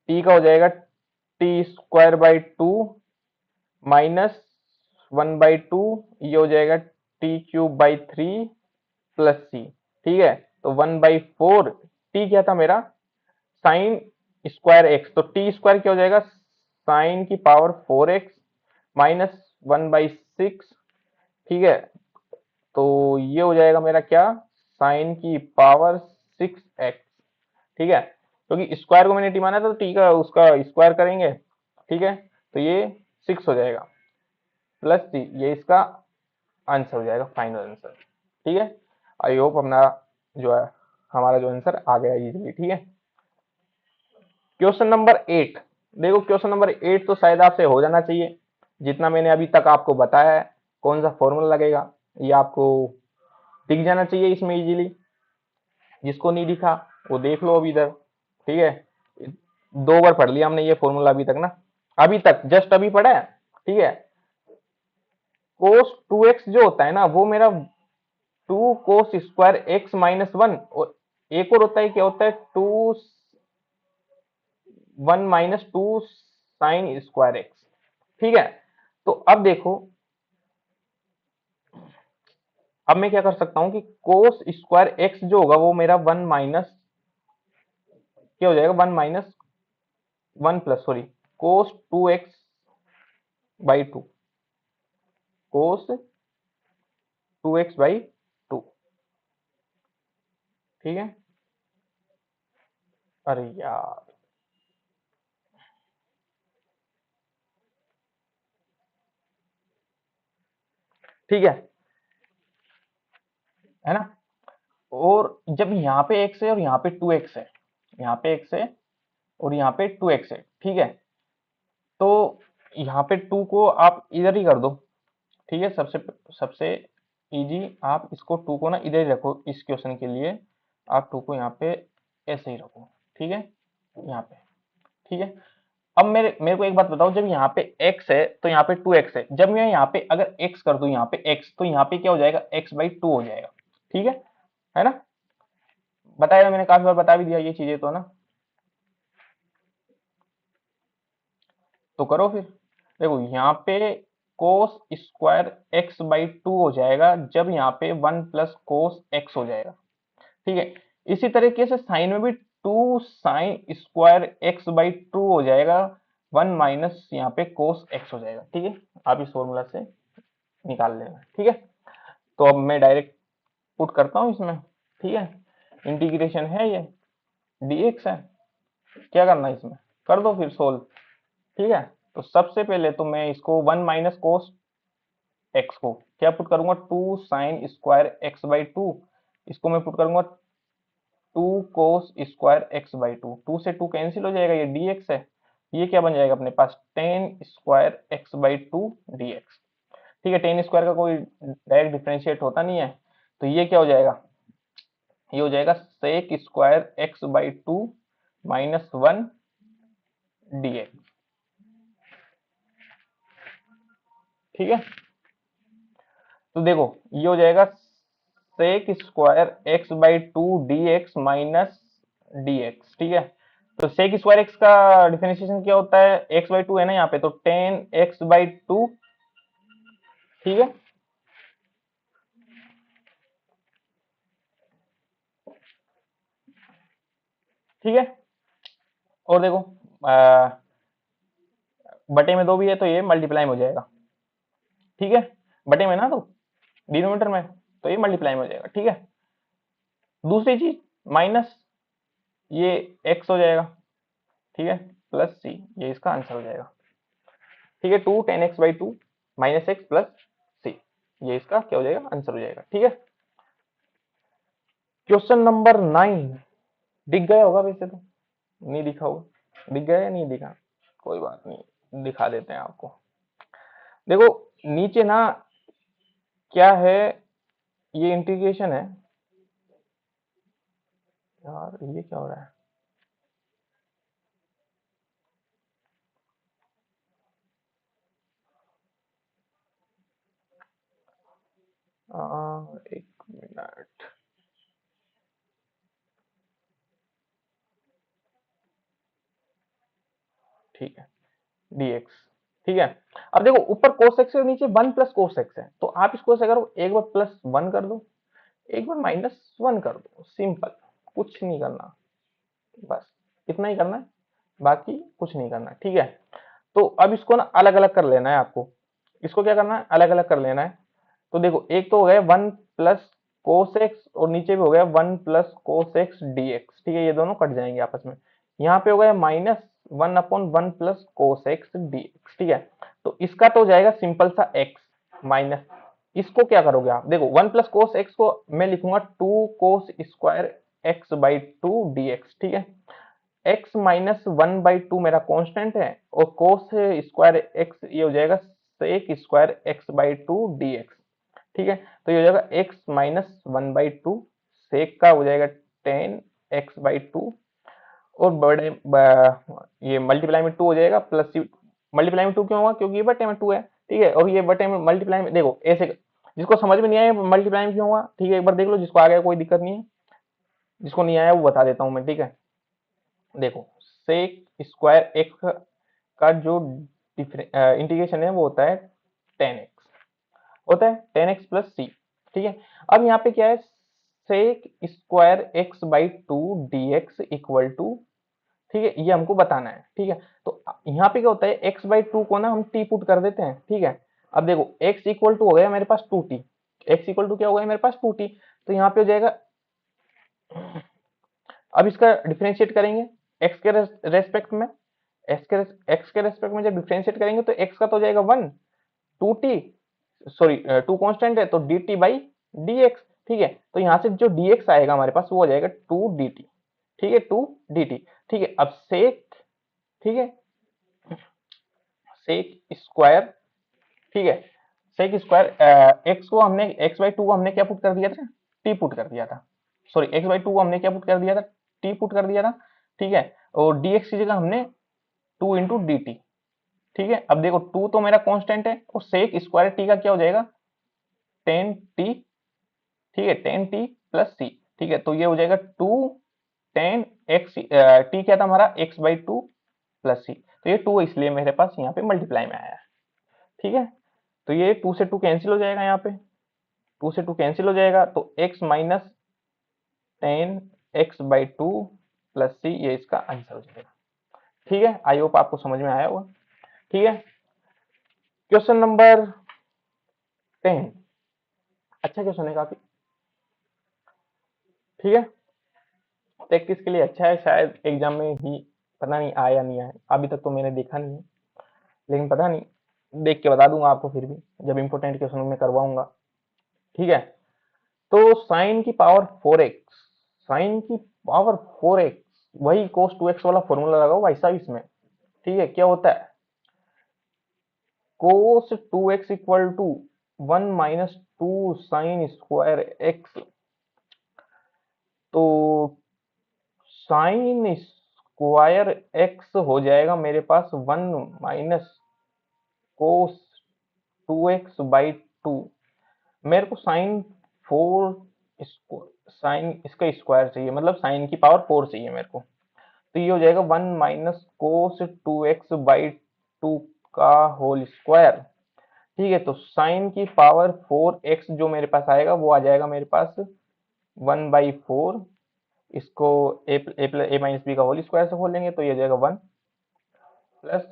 टी का हो जाएगा t²/2 माइनस 1/2, ये हो जाएगा t³/3 प्लस सी। ठीक है, तो 1/4, टी क्या था मेरा, साइन स्क्वायर एक्स, तो टी स्क्वायर क्या हो जाएगा, साइन की पावर 4x माइनस 1/6, ठीक है। तो ये हो जाएगा मेरा क्या, साइन की पावर 6x, ठीक है, क्योंकि स्क्वायर को मैंने टी माना था तो टी का उसका स्क्वायर करेंगे, ठीक है। तो ये 6 हो जाएगा प्लस टी, ये इसका आंसर हो जाएगा, फाइनल आंसर, ठीक है। आई होप अपना जो है हमारा जो आंसर आ गया इजीली, ठीक है। क्वेश्चन नंबर 8, देखो क्वेश्चन नंबर 8 तो शायद आपसे हो जाना चाहिए, जितना मैंने अभी तक आपको बताया है कौन सा फॉर्मूला लगेगा ये आपको दिख जाना चाहिए इसमें इजीली। जिसको नहीं दिखा वो देख लो अभी इधर, ठीक है। 2 बार पढ़ लिया हमने ये फॉर्मूला अभी तक ना, अभी तक जस्ट अभी पढ़ा है, ठीक है। कोस 2x जो होता है ना वो मेरा 2 cos² x-1, और एक और होता है, क्या होता है, 1 - 2 sin²x, ठीक है। तो अब देखो, अब मैं क्या कर सकता हूं कि cos² x जो होगा वो मेरा 1 माइनस क्या हो जाएगा, 1 - 1 plus cos 2x/2, cos 2x/2, ठीक है। अरे यार, ठीक है ना। और जब यहाँ पे x है और यहाँ पे 2x है, यहाँ पे x है और यहाँ पे 2x है, ठीक है। तो यहाँ पे 2 को आप इधर ही कर दो, ठीक है। सबसे सबसे इजी, आप इसको 2 को ना इधर ही रखो, इस क्वेश्चन के लिए आप 2 को यहाँ पे ऐसे ही रखो, ठीक है, यहाँ पे, ठीक है। अब मेरे मेरे को एक बात बताओ, जब यहाँ पे x है तो यहाँ पे 2x है, जब मैं यहाँ पे अगर x कर दूं यहाँ पे x, तो यहाँ पे क्या हो जाएगा, x/2 हो जाएगा, ठीक है ना। बताया, मैंने काफी बार बता भी दिया ये चीजें तो ना, तो करो फिर। देखो यहाँ पे cos²x/2 हो जाएगा जब यहाँ पे 1 + cos x हो जाएगा, ठीक है। इसी तरीके से साइन में भी 2 sin²x/2 हो जाएगा, 1 माइनस यहाँ पे cos x हो जाएगा, ठीक है। आप इस फॉर्मूला से निकाल लेना, ठीक है। तो अब मैं डायरेक्ट पुट करता हूँ इसमें, ठीक है। इंटीग्रेशन है ये, dx है, क्या करना है इसमें, कर दो फिर सोल्व, ठीक है। तो सबसे पहले तो मैं इसको 1 माइनस cos x को क्या पुट करूंगा, 2 sin² x/2, इसको मैं पुट करूंगा 2 cos² x/2, 2 से 2 कैंसिल हो जाएगा, ये dx है, ये क्या बन जाएगा अपने पास, tan² x/2 dx, ठीक है। tan स्क्वायर का कोई डायरेक्ट डिफरेंशिएट होता नहीं है, तो ये क्या हो जाएगा, ये हो जाएगा sec² x/2 -1 dx, ठीक है। तो देखो ये हो जाएगा sec² x/2 dx minus dx, ठीक है। तो sec² x का डिफरेंशिएशन क्या होता है, x/2 है ना यहाँ पे, तो tan x/2, ठीक है। ठीक है, और देखो बटे में 2 भी है तो ये मल्टीप्लाई में हो जाएगा, ठीक है। बटे में ना, तो डिनोमिनेटर में, तो ये मल्टीप्लाई में हो जाएगा, ठीक है। दूसरी चीज माइनस ये x हो जाएगा, ठीक है, प्लस c, ये इसका आंसर हो जाएगा, ठीक है। 2 tan x/2 -x plus c, ये इसका क्या हो जाएगा, आंसर हो जाएगा, ठीक है। क्वेश्चन नंबर 9 दिख गया होगा वैसे तो, नहीं दिखा होगा, दिख गया या नहीं दिखा, कोई बात नहीं, दिखा देते हैं आपको। देखो नीचे ना क्या है, ये इंटीग्रेशन है, यार ये क्या हो रहा है, एक मिनट, ठीक है, dx, ठीक है। अब देखो ऊपर cos x है और नीचे 1 + cos x है, तो आप इसको ऐसे करो, एक बार +1 कर दो, एक बार -1 कर दो, सिंपल, कुछ नहीं करना, बस इतना ही करना है, बाकी कुछ नहीं करना, ठीक है। तो अब इसको ना अलग अलग कर लेना है आपको, इसको क्या करना है, अलग अलग कर लेना है। तो देखो एक तो हो गया 1 प्लस कोस एक्स और नीचे भी हो गया 1 plus cos x d x, ठीक है, ये दोनों कट जाएंगे आपस में। यहाँ पे हो गया -1/1 plus cos x d x, ठीक है। तो इसका तो हो जाएगा सिंपल सा एक्स माइनस, इसको क्या करोगे आप, देखो 1 प्लस कोस एक्स को मैं लिखूंगा 2 कोस स्क्वायर एक्स/2 डी एक्स, ठीक है। एक्स -1/2 मेरा कांस्टेंट है और कोस स्क्वायर एक्स ये हो जाएगा सेक स्क्वायर एक्स/2 dx, ठीक है। तो ये हो जाएगा एक्स -1/2 सेक का हो जाएगा 10x/2 और ये मल्टीप्लाई में 2 हो जाएगा प्लस, मल्टीप्लाई में 2 क्यों होगा, क्योंकि ये बटे में 2 है, ठीक है। और ये बटे में मल्टीप्लाई में देखो ऐसे, जिसको समझ में नहीं आया मल्टीप्लाई में क्यों हुआ, ठीक है, एक बार देख लो, जिसको आ गया कोई दिक्कत नहीं है, जिसको नहीं आया वो बता देता हूँ मैं, ठीक है। देखो सेक स्क्वायर एक्स का जो इंटीग्रेशन है वो होता है 10x, होता है 10x प्लस सी, ठीक है। अब यहाँ पे क्या है, सेक स्क्वायर एक्स/2 dx इक्वल टू, ठीक है, ये हमको बताना है, ठीक है। तो यहाँ पे क्या होता है, x/2 को ना हम t पुट कर देते हैं, ठीक है। अब देखो x इक्वल टू हो गया मेरे पास 2t, x इक्वल टू क्या हो गया मेरे पास 2t, तो यहाँ पे हो जाएगा, अब इसका डिफरेंशिएट करेंगे x के रेस्पेक्ट में, x के रेस्पेक्ट में जब डिफरेंशिएट करेंगे तो x का तो हो जाएगा 1, 2t, सॉरी 2 कांस्टेंट है तो dt बाई dx, ठीक है। तो यहाँ से जो dx आएगा हमारे पास वो हो जाएगा 2dt, ठीक है, 2dt, ठीक है। अब सेक, ठीक है, सेक स्क्वायर, ठीक है, सेक स्क्वायर एक्स को हमने x/2 को हमने क्या पुट कर दिया था, t पुट कर दिया था, सॉरी x/2 को हमने क्या पुट कर दिया था, t पुट कर दिया था, ठीक है। और dx की जगह हमने 2 इंटू डी टी, ठीक है। अब देखो 2 तो मेरा कांस्टेंट है और सेक स्क्वायर t का क्या हो जाएगा 10t, ठीक है, 10t प्लस सी, ठीक है। तो ये हो जाएगा 2 10x, टी क्या था हमारा x/2 प्लस सी, तो ये 2 इसलिए मेरे पास यहाँ पे मल्टीप्लाई में आया है, ठीक है। तो ये 2 से 2 कैंसिल हो जाएगा, यहाँ पे 2 से 2 कैंसिल हो जाएगा, तो x -10x/2 प्लस सी, ये इसका आंसर हो जाएगा, ठीक है। आई होप आपको समझ में आया होगा, ठीक है। क्वेश्चन नंबर 10, अच्छा क्वेश्चन है काफी, ठीक है, प्रैक्टिस के लिए अच्छा है, शायद एग्जाम में ही पता नहीं आया या नहीं आया, अभी तक तो मैंने देखा नहीं है, लेकिन पता नहीं, देख के बता दूंगा आपको फिर भी, जब इंपॉर्टेंट क्वेश्चन में करवाऊंगा, ठीक है। तो साइन की पावर 4x, साइन की पावर 4x, वही cos 2x वाला फॉर्मूला लगाओ भाई साहब इसमें, ठीक है। क्या होता है, cos 2x equal to 1 minus 2 sine square x, तो साइन स्क्वायर एक्स हो जाएगा मेरे पास 1 माइनस कोस 2x/2, मेरे को साइन 4, साइन इसका स्क्वायर चाहिए, मतलब साइन की पावर 4 चाहिए मेरे को, तो ये हो जाएगा 1 माइनस कोस 2x/2 का होल स्क्वायर, ठीक है। तो साइन की पावर 4x जो मेरे पास आएगा वो आ जाएगा मेरे पास 1/4, इसको a माइनस बी का होल स्क्वायर से खोल लेंगे तो ये हो जाएगा 1 plus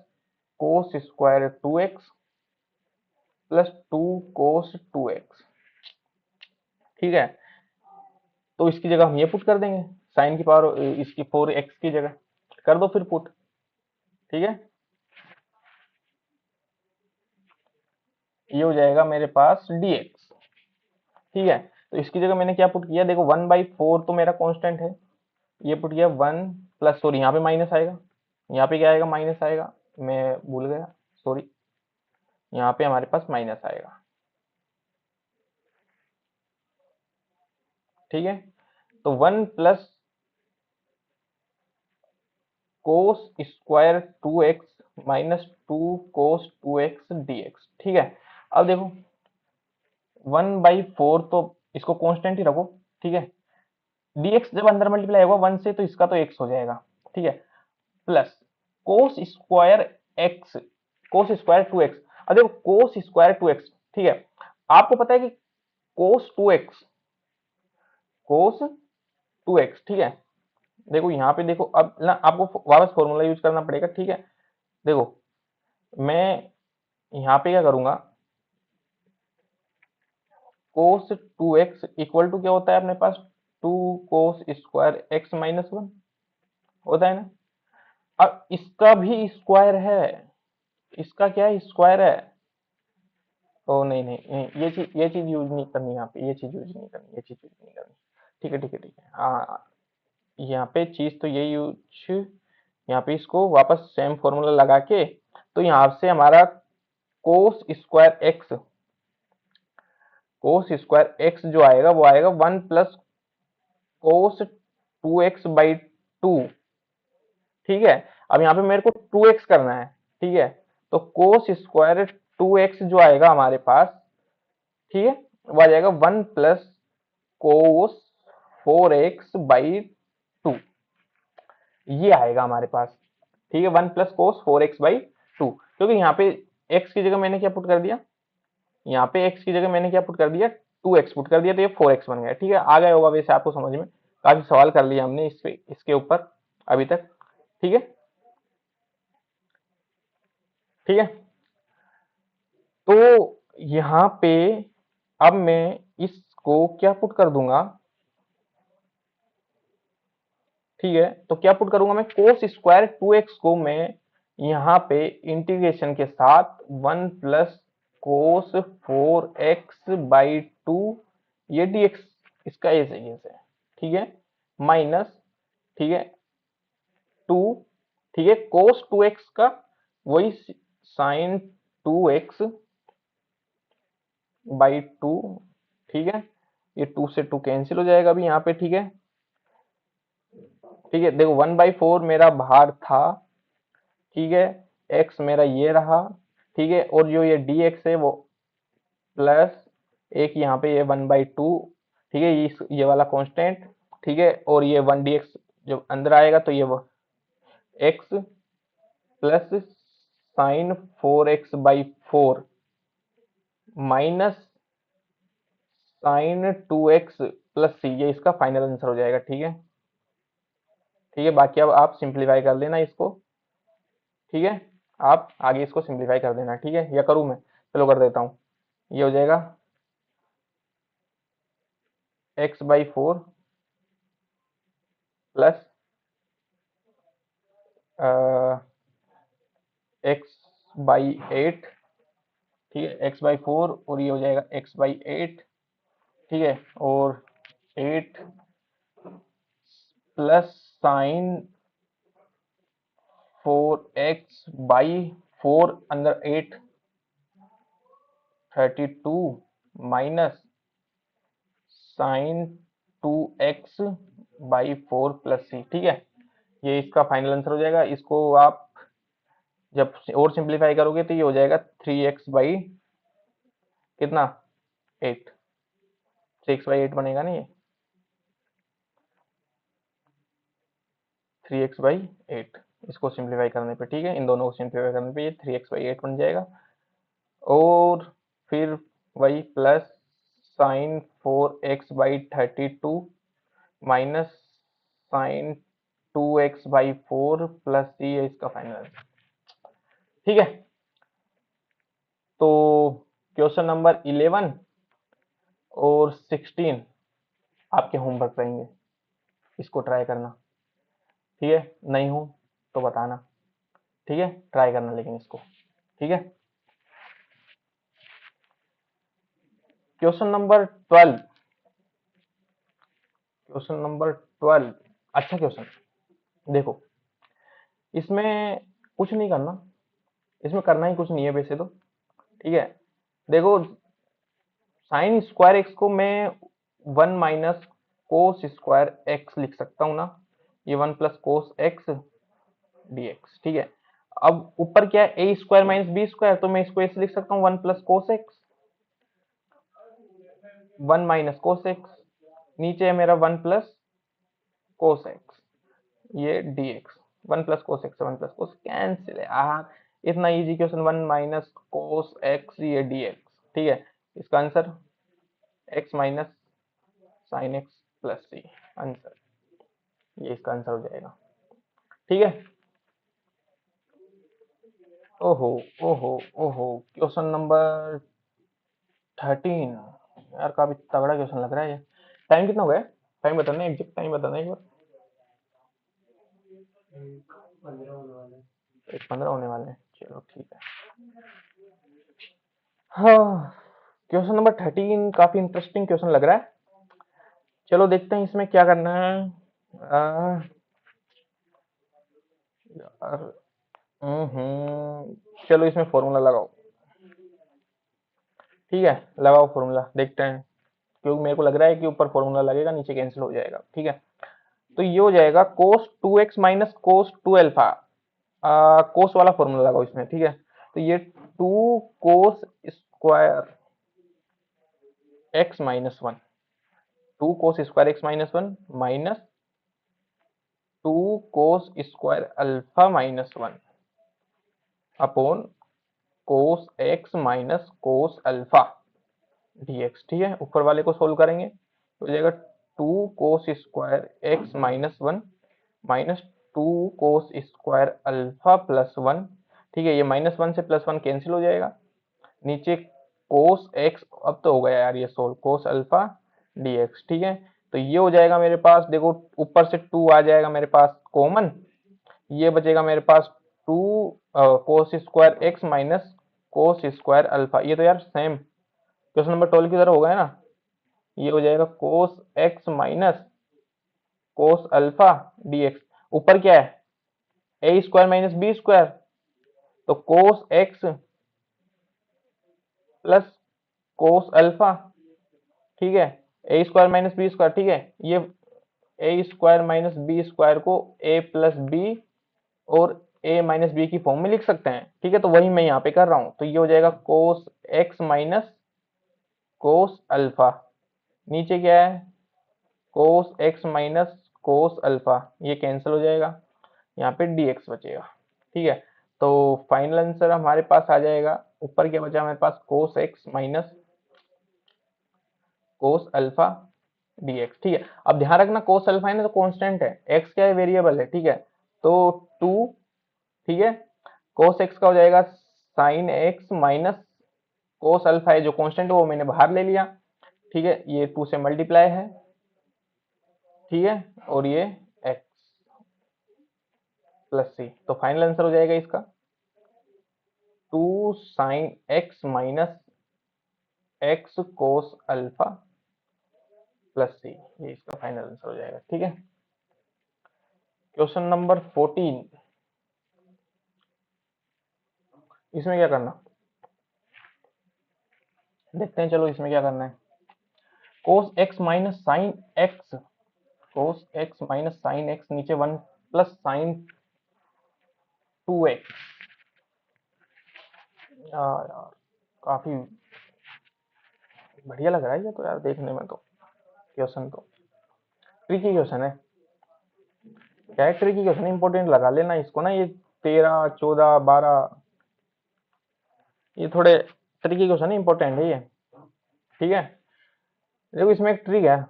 cos square 2x plus 2 कोस 2x, ठीक है। तो इसकी जगह हम ये पुट कर देंगे, साइन की पावर इसकी 4x की जगह कर दो फिर पुट, ठीक है। ये हो जाएगा मेरे पास dx, ठीक है। तो इसकी जगह मैंने क्या पुट किया, देखो 1/4 तो मेरा कांस्टेंट है, ये पुट किया 1 प्लस, सॉरी यहाँ पे माइनस आएगा, यहाँ पे क्या आएगा, माइनस आएगा, मैं भूल गया, सॉरी, यहाँ पे हमारे पास माइनस आएगा, ठीक है। तो 1 plus cos square 2x minus 2 कोस 2x dx, ठीक है। अब देखो 1/4 तो इसको कांस्टेंट ही रखो, ठीक है। dx जब अंदर मल्टीप्लाई होगा 1 से तो इसका तो x हो जाएगा, ठीक है, plus cos square x, cos square 2x, अब देखो कोस स्क्वायर 2x, ठीक है। आपको पता है कि कोस 2x, कोस 2x, ठीक है। देखो यहाँ पे देखो, अब ना आपको वापस फॉर्मूला यूज करना पड़ेगा, ठीक है। देखो मैं यहाँ पे क्या करूंगा, कोस 2x इक्वल टू क्या होता है अपने पास, 2 कोस स्क्वायर x माइनस 1 होता है ना। अब इसका भी स्क्वायर है, इसका क्या है, स्क्वायर है। ओ नहीं नहीं नहीं, ये चीज यूज नहीं करनी यहाँ पे, ये चीज यूज नहीं करनी, ये चीज यूज नहीं करनी। ठीक है ठीक है ठीक है, हाँ यहाँ पे चीज तो ये यूज, यहाँ पे इसको वापस सेम फॉर्मूला लगा के, तो यहाँ से हमारा कोस square x, cos square x जो आएगा वो आएगा 1 प्लस कोस 2x बाई 2। ठीक है, अब यहाँ पे मेरे को 2x करना है। ठीक है, तो कोस स्क्वायर 2x जो आएगा हमारे पास, ठीक है, वो आ जाएगा 1 प्लस कोस 4x बाई 2, ये आएगा हमारे पास। ठीक है, 1 प्लस कोस 4x बाई 2, क्योंकि यहाँ पे x की जगह मैंने क्या पुट कर दिया, यहाँ पे x की जगह मैंने क्या पुट कर दिया, 2x पुट कर दिया, तो ये 4x बन गया। ठीक है, आ गया होगा वैसे आपको समझ में, काफी सवाल कर लिया हमने इसके ऊपर अभी तक। ठीक है ठीक है, तो यहाँ पे अब मैं इसको क्या पुट कर दूंगा, ठीक है, तो क्या पुट करूंगा मैं, कोस स्क्वायर 2x को मैं यहाँ पे इंटीग्रेशन के साथ 1 प्लस कोस 4x बाई 2, ये dx इसका ऐसे ही ऐसे है। ठीक है, माइनस, ठीक है, 2, ठीक है, कोस 2x का वही साइन 2x बाई 2। ठीक है, ये 2 से 2 कैंसिल हो जाएगा अभी यहाँ पे। ठीक है ठीक है, देखो 1/4 मेरा बाहर था। ठीक है, x मेरा ये रहा। ठीक है, और जो ये dx है वो प्लस एक यहाँ पे ये 1/2। ठीक है, ये वाला कांस्टेंट। ठीक है, और ये 1 dx जब अंदर आएगा तो ये x plus sine 4x/4 minus sine 2x plus c, ये इसका फाइनल आंसर हो जाएगा। ठीक है ठीक है, बाकी अब आप सिंप्लीफाई कर लेना इसको। ठीक है, आप आगे इसको सिंप्लीफाई कर देना। ठीक है, या करूँ मैं, चलो कर देता हूँ। ये हो जाएगा x/4 प्लस x/8। ठीक है, x/4 और ये हो जाएगा x/8। ठीक है, और 8 प्लस साइन 4x/4 अंदर 8 32 minus sine 2x/4 plus C. ठीक है, ये इसका फाइनल आंसर हो जाएगा। इसको आप जब और सिंप्लीफाई करोगे तो ये हो जाएगा 3x बाई कितना, 8, 3x/8 बनेगा ना ये, 3x/8 इसको सिंप्लीफाई करने पे। ठीक है, इन दोनों को सिंप्लीफाई करने पे ये 3x/8 बन जाएगा। और फिर वही plus sine 4x/32 minus sine 2x/4 plus C है इसका फाइनल आंसर। ठीक है, तो क्वेश्चन नंबर 11 और 16 आपके होमवर्क रहेंगे, इसको ट्राई करना। ठीक है, नहीं हो तो बताना। ठीक है, ट्राई करना लेकिन इसको। ठीक है, क्वेश्चन नंबर 12, क्वेश्चन नंबर 12 अच्छा क्वेश्चन। देखो, इसमें कुछ नहीं करना, इसमें करना ही कुछ नहीं है वैसे तो। ठीक है, देखो साइन स्क्वायर एक्स को मैं 1 माइनस कोस स्क्वायर एक्स लिख सकता हूँ ना, ये 1 प्लस कोस एक्स dx। ठीक है, अब ऊपर क्या है, a square minus B square, तो मैं इसको ऐसे लिख सकता हूँ 1 plus cos x, 1 minus cos x, नीचे है मेरा 1 प्लस कोस एक्स, ये dx। 1 plus cos x, 1 plus cos cancel है यार, इतना easy question, 1 minus cos x ये dx। ठीक है, इसका answer x minus sine x plus c answer, ये इसका आंसर हो जाएगा। ठीक है, ओहो ओहो ओहो, क्वेश्चन नंबर 13, यार काफी तगड़ा क्वेश्चन लग रहा है ये। टाइम कितना हो गया? टाइम बताना, एग्जैक्ट टाइम बताना एक बार। 15 होने वाले हैं, चलो ठीक है। हाँ, क्वेश्चन नंबर 13 काफी इंटरेस्टिंग क्वेश्चन लग रहा है। चलो देखते हैं इसमें क्या करना है। यार चलो इसमें फॉर्मूला लगाओ। ठीक है, लगाओ फॉर्मूला, देखते हैं। क्योंकि मेरे को लग रहा है कि ऊपर फॉर्मूला लगेगा, नीचे कैंसिल हो जाएगा। ठीक है, तो ये हो जाएगा cos 2x माइनस cos 2 अल्फा। कोस वाला फॉर्मूला लगाओ इसमें। ठीक है, तो ये 2 cos square x minus 1, 2 cos square x minus 1 minus 2 cos square alpha minus 1 upon cos x minus cos alpha dx। ठीक है, ऊपर वाले को सोल्व करेंगे तो हो जाएगा 2 cos square x minus 1 minus 2 cos square alpha plus 1। ठीक है, ये माइनस 1 से प्लस 1 कैंसिल हो जाएगा। नीचे कोस एक्स, अब तो हो गया यार ये सोल्व, कोस अल्फा dx। ठीक है, तो ये हो जाएगा मेरे पास, देखो ऊपर से 2 आ जाएगा मेरे पास कॉमन, ये बचेगा मेरे पास 2 कोस स्क्वायर एक्स माइनस कोस स्क्वायर अल्फा। ये तो यार सेम क्वेश्चन नंबर 12 की तरह हो गया ना। ये हो जाएगा cos x minus cos alpha dx। ऊपर क्या है, a square minus B square, तो कोस एक्स प्लस कोस अल्फा। ठीक है, a square minus B square. ठीक है, ये ए स्क्वायर माइनस बी स्क्वायर को ए प्लस बी और ए माइनस बी की फॉर्म में लिख सकते हैं। ठीक है, तो वही मैं यहाँ पे कर रहा हूँ। तो ये हो जाएगा cos x minus cos alpha, नीचे क्या है कोस एक्स माइनस कोस अल्फा, ये कैंसिल हो जाएगा, यहाँ पे dx बचेगा। ठीक है, तो फाइनल आंसर हमारे पास आ जाएगा, ऊपर क्या बचा हमारे पास cos x minus cos alpha dx। ठीक है, अब ध्यान रखना कोस अल्फा है ना तो कांस्टेंट है, x क्या है वेरिएबल है। ठीक है, तो 2, ठीक है, कोस एक्स का हो जाएगा sign x minus cos alpha है जो कांस्टेंट है वो मैंने बाहर ले लिया। ठीक है, ये 2 से मल्टीप्लाई है। ठीक है, और ये x प्लस सी, तो फाइनल आंसर हो जाएगा इसका 2 sine x minus x cos alpha plus C, ये इसका फाइनल आंसर हो जाएगा। ठीक है, क्वेश्चन नंबर 14, इसमें क्या करना देखते हैं। चलो इसमें क्या करना है, कोस x minus sine x, cos x minus sine x, नीचे 1 प्लस साइन 2x। यार काफी बढ़िया लग रहा है ये तो यार देखने में, तो क्वेश्चन तो ट्रिकी क्वेश्चन है। क्या है, ट्रिकी क्वेश्चन, इंपॉर्टेंट लगा लेना इसको ना, ये 13 14 12 ये थोड़े ट्रिकी क्वेश्चन है, इंपॉर्टेंट है ये। ठीक है, देखो इसमें एक ट्रिक है,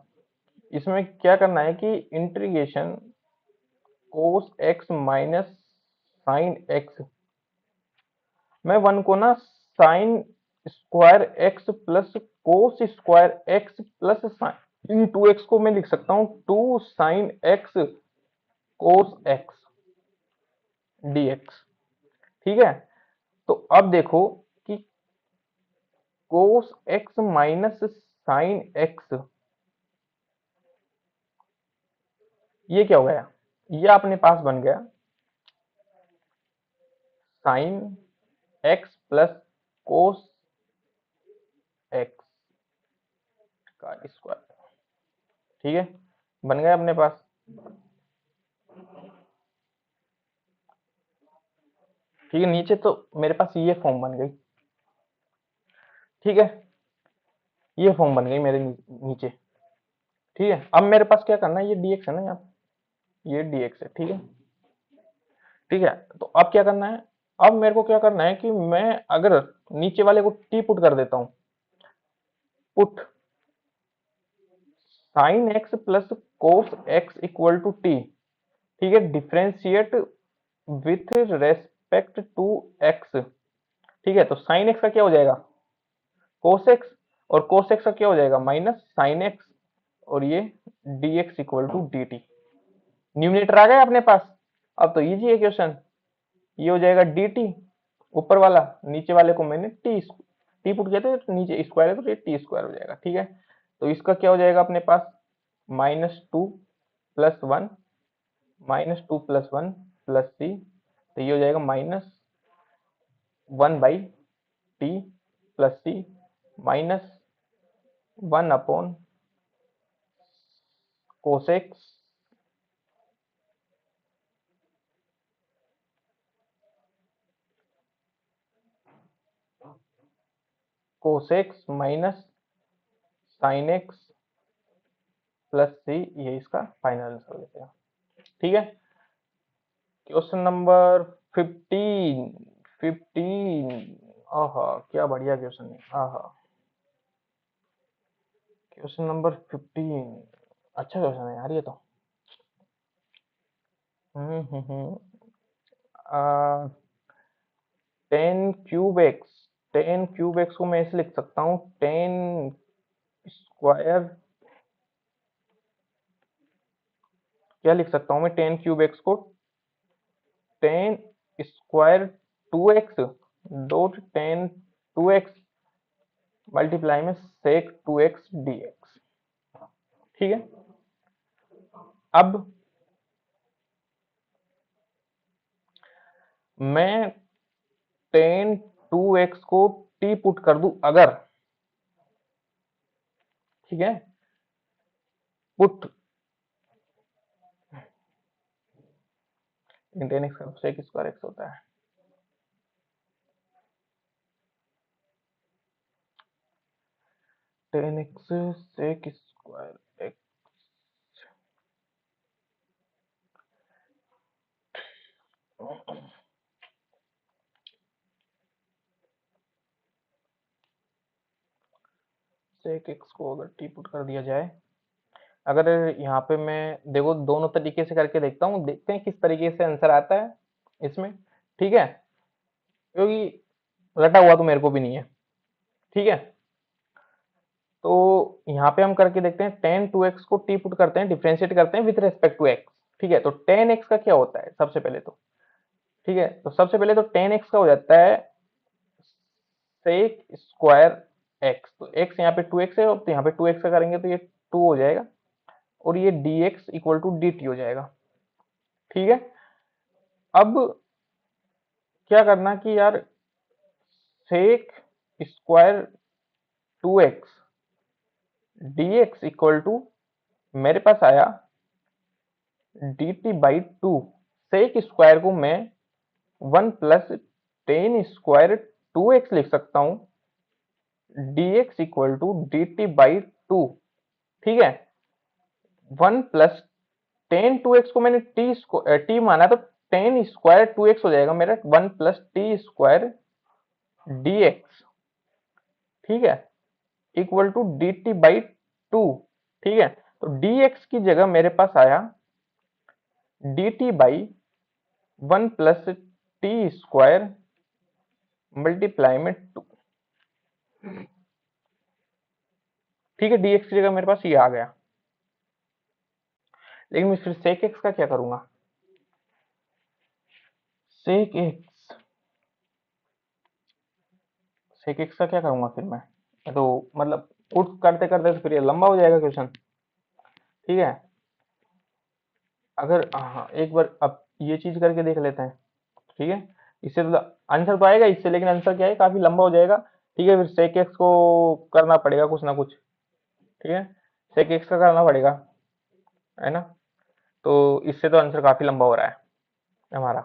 इसमें क्या करना है कि integration cos x minus sine x, मैं 1 को ना sine square x plus cos square x plus sine इन 2x को मैं लिख सकता हूँ 2 sine x cos x dx। ठीक है, तो अब देखो कि cos x minus sine x, ये क्या हो गया, ये अपने पास बन गया sine x plus cos x का स्क्वायर। ठीक है, बन गया अपने पास। ठीक है, नीचे तो मेरे पास ये फॉर्म बन गई। ठीक है, ये फॉर्म बन गई मेरे नीचे। ठीक है, अब मेरे पास क्या करना है, ये dx है ना, यहाँ पे ये dx है। ठीक है, ठीक है, तो अब क्या करना है, अब मेरे को क्या करना है कि मैं अगर नीचे वाले को t पुट कर देता हूं, put sine x plus cos x equal to t. ठीक है, differentiate with respect to x. ठीक है, तो साइन एक्स का क्या हो जाएगा कोस एक्स, और cos x का क्या हो जाएगा माइनस साइन एक्स, और ये dx equal to dt। Numerator आ गया अपने पास। अब तो इजी है क्वेश्चन। ये हो जाएगा dt ऊपर वाला, नीचे वाले को मैंने टी पुट किया था तो नीचे स्क्वायर है तो ये टी स्क्वायर हो जाएगा। ठीक है, तो इसका क्या हो जाएगा अपने पास -2 + 1, -2 + 1 + c, तो ये हो जाएगा -1/t + c -1/cos x minus sine x plus C, ये इसका फाइनल आंसर हो जाएगा। ठीक है, क्वेश्चन नंबर 15। 15, आहा क्या बढ़िया क्वेश्चन है। आहा, क्वेश्चन नंबर 15 अच्छा क्वेश्चन है यार ये तो। हम्म। 10 क्यूब एक्स को मैं ऐसे लिख सकता हूँ 10 स्क्वायर, क्या लिख सकता हूँ मैं 10 क्यूब एक्स को 10 square 2x dot 10 2x multiply में सेक 2x dx। ठीक है, अब मैं 10 2x को t पुट कर दूं अगर, ठीक है, पुट 10x का सेक स्क्वायर x होता है, 10x सेक स्क्वायर x, सेक x को अगर t पुट कर दिया जाए, अगर यहाँ पे मैं देखो दोनों तरीके से करके देखता हूँ, देखते हैं किस तरीके से आंसर आता है इसमें। ठीक है, क्योंकि रटा हुआ तो मेरे को भी नहीं है। ठीक है, तो यहाँ पे हम करके देखते हैं 10 2x को t पुट करते हैं, डिफरेंशिएट करते हैं विथ रेस्पेक्ट टू x। ठीक है, तो 10x का क्या होता है सबसे पहले तो, ठीक है, तो सबसे पहले तो 10x का हो जाता है सेक स्क्वायर x, तो x यहाँ पे 2x है, तो यहाँ पे 2x का करेंगे तो ये 2 हो जाएगा, और ये dx इक्वल टू dt हो जाएगा। ठीक है, अब क्या करना कि यार sec square 2x dx equal to मेरे पास आया dt/2। सेक स्क्वायर को मैं 1 + 10 स्क्वायर 2x लिख सकता हूं dx इक्वल टू dt/2। ठीक है, 1 + 10 2x को मैंने t माना तो 10 स्क्वायर 2x हो जाएगा मेरा 1 + t स्क्वायर dx। ठीक है, इक्वल टू dt/2। ठीक है, तो dx की जगह मेरे पास आया dt/1 + t स्क्वायर मल्टीप्लाई में 2। ठीक है, dx की जगह मेरे पास ये आ गया, लेकिन मैं फिर sec x का क्या करूंगा, sec x sec x का क्या करूंगा फिर मैं, तो मतलब पुट करते करते तो फिर ये लंबा हो जाएगा क्वेश्चन। ठीक है, अगर हाँ एक बार अब ये चीज करके देख लेते हैं। ठीक है, इससे तो आंसर तो आएगा इससे, लेकिन आंसर क्या है काफी लंबा हो जाएगा। ठीक है, फिर sec x को करना पड़ेगा कुछ ना कुछ। ठीक है, sec x का करना पड़ेगा, है ना, तो इससे तो आंसर काफी लंबा हो रहा है हमारा।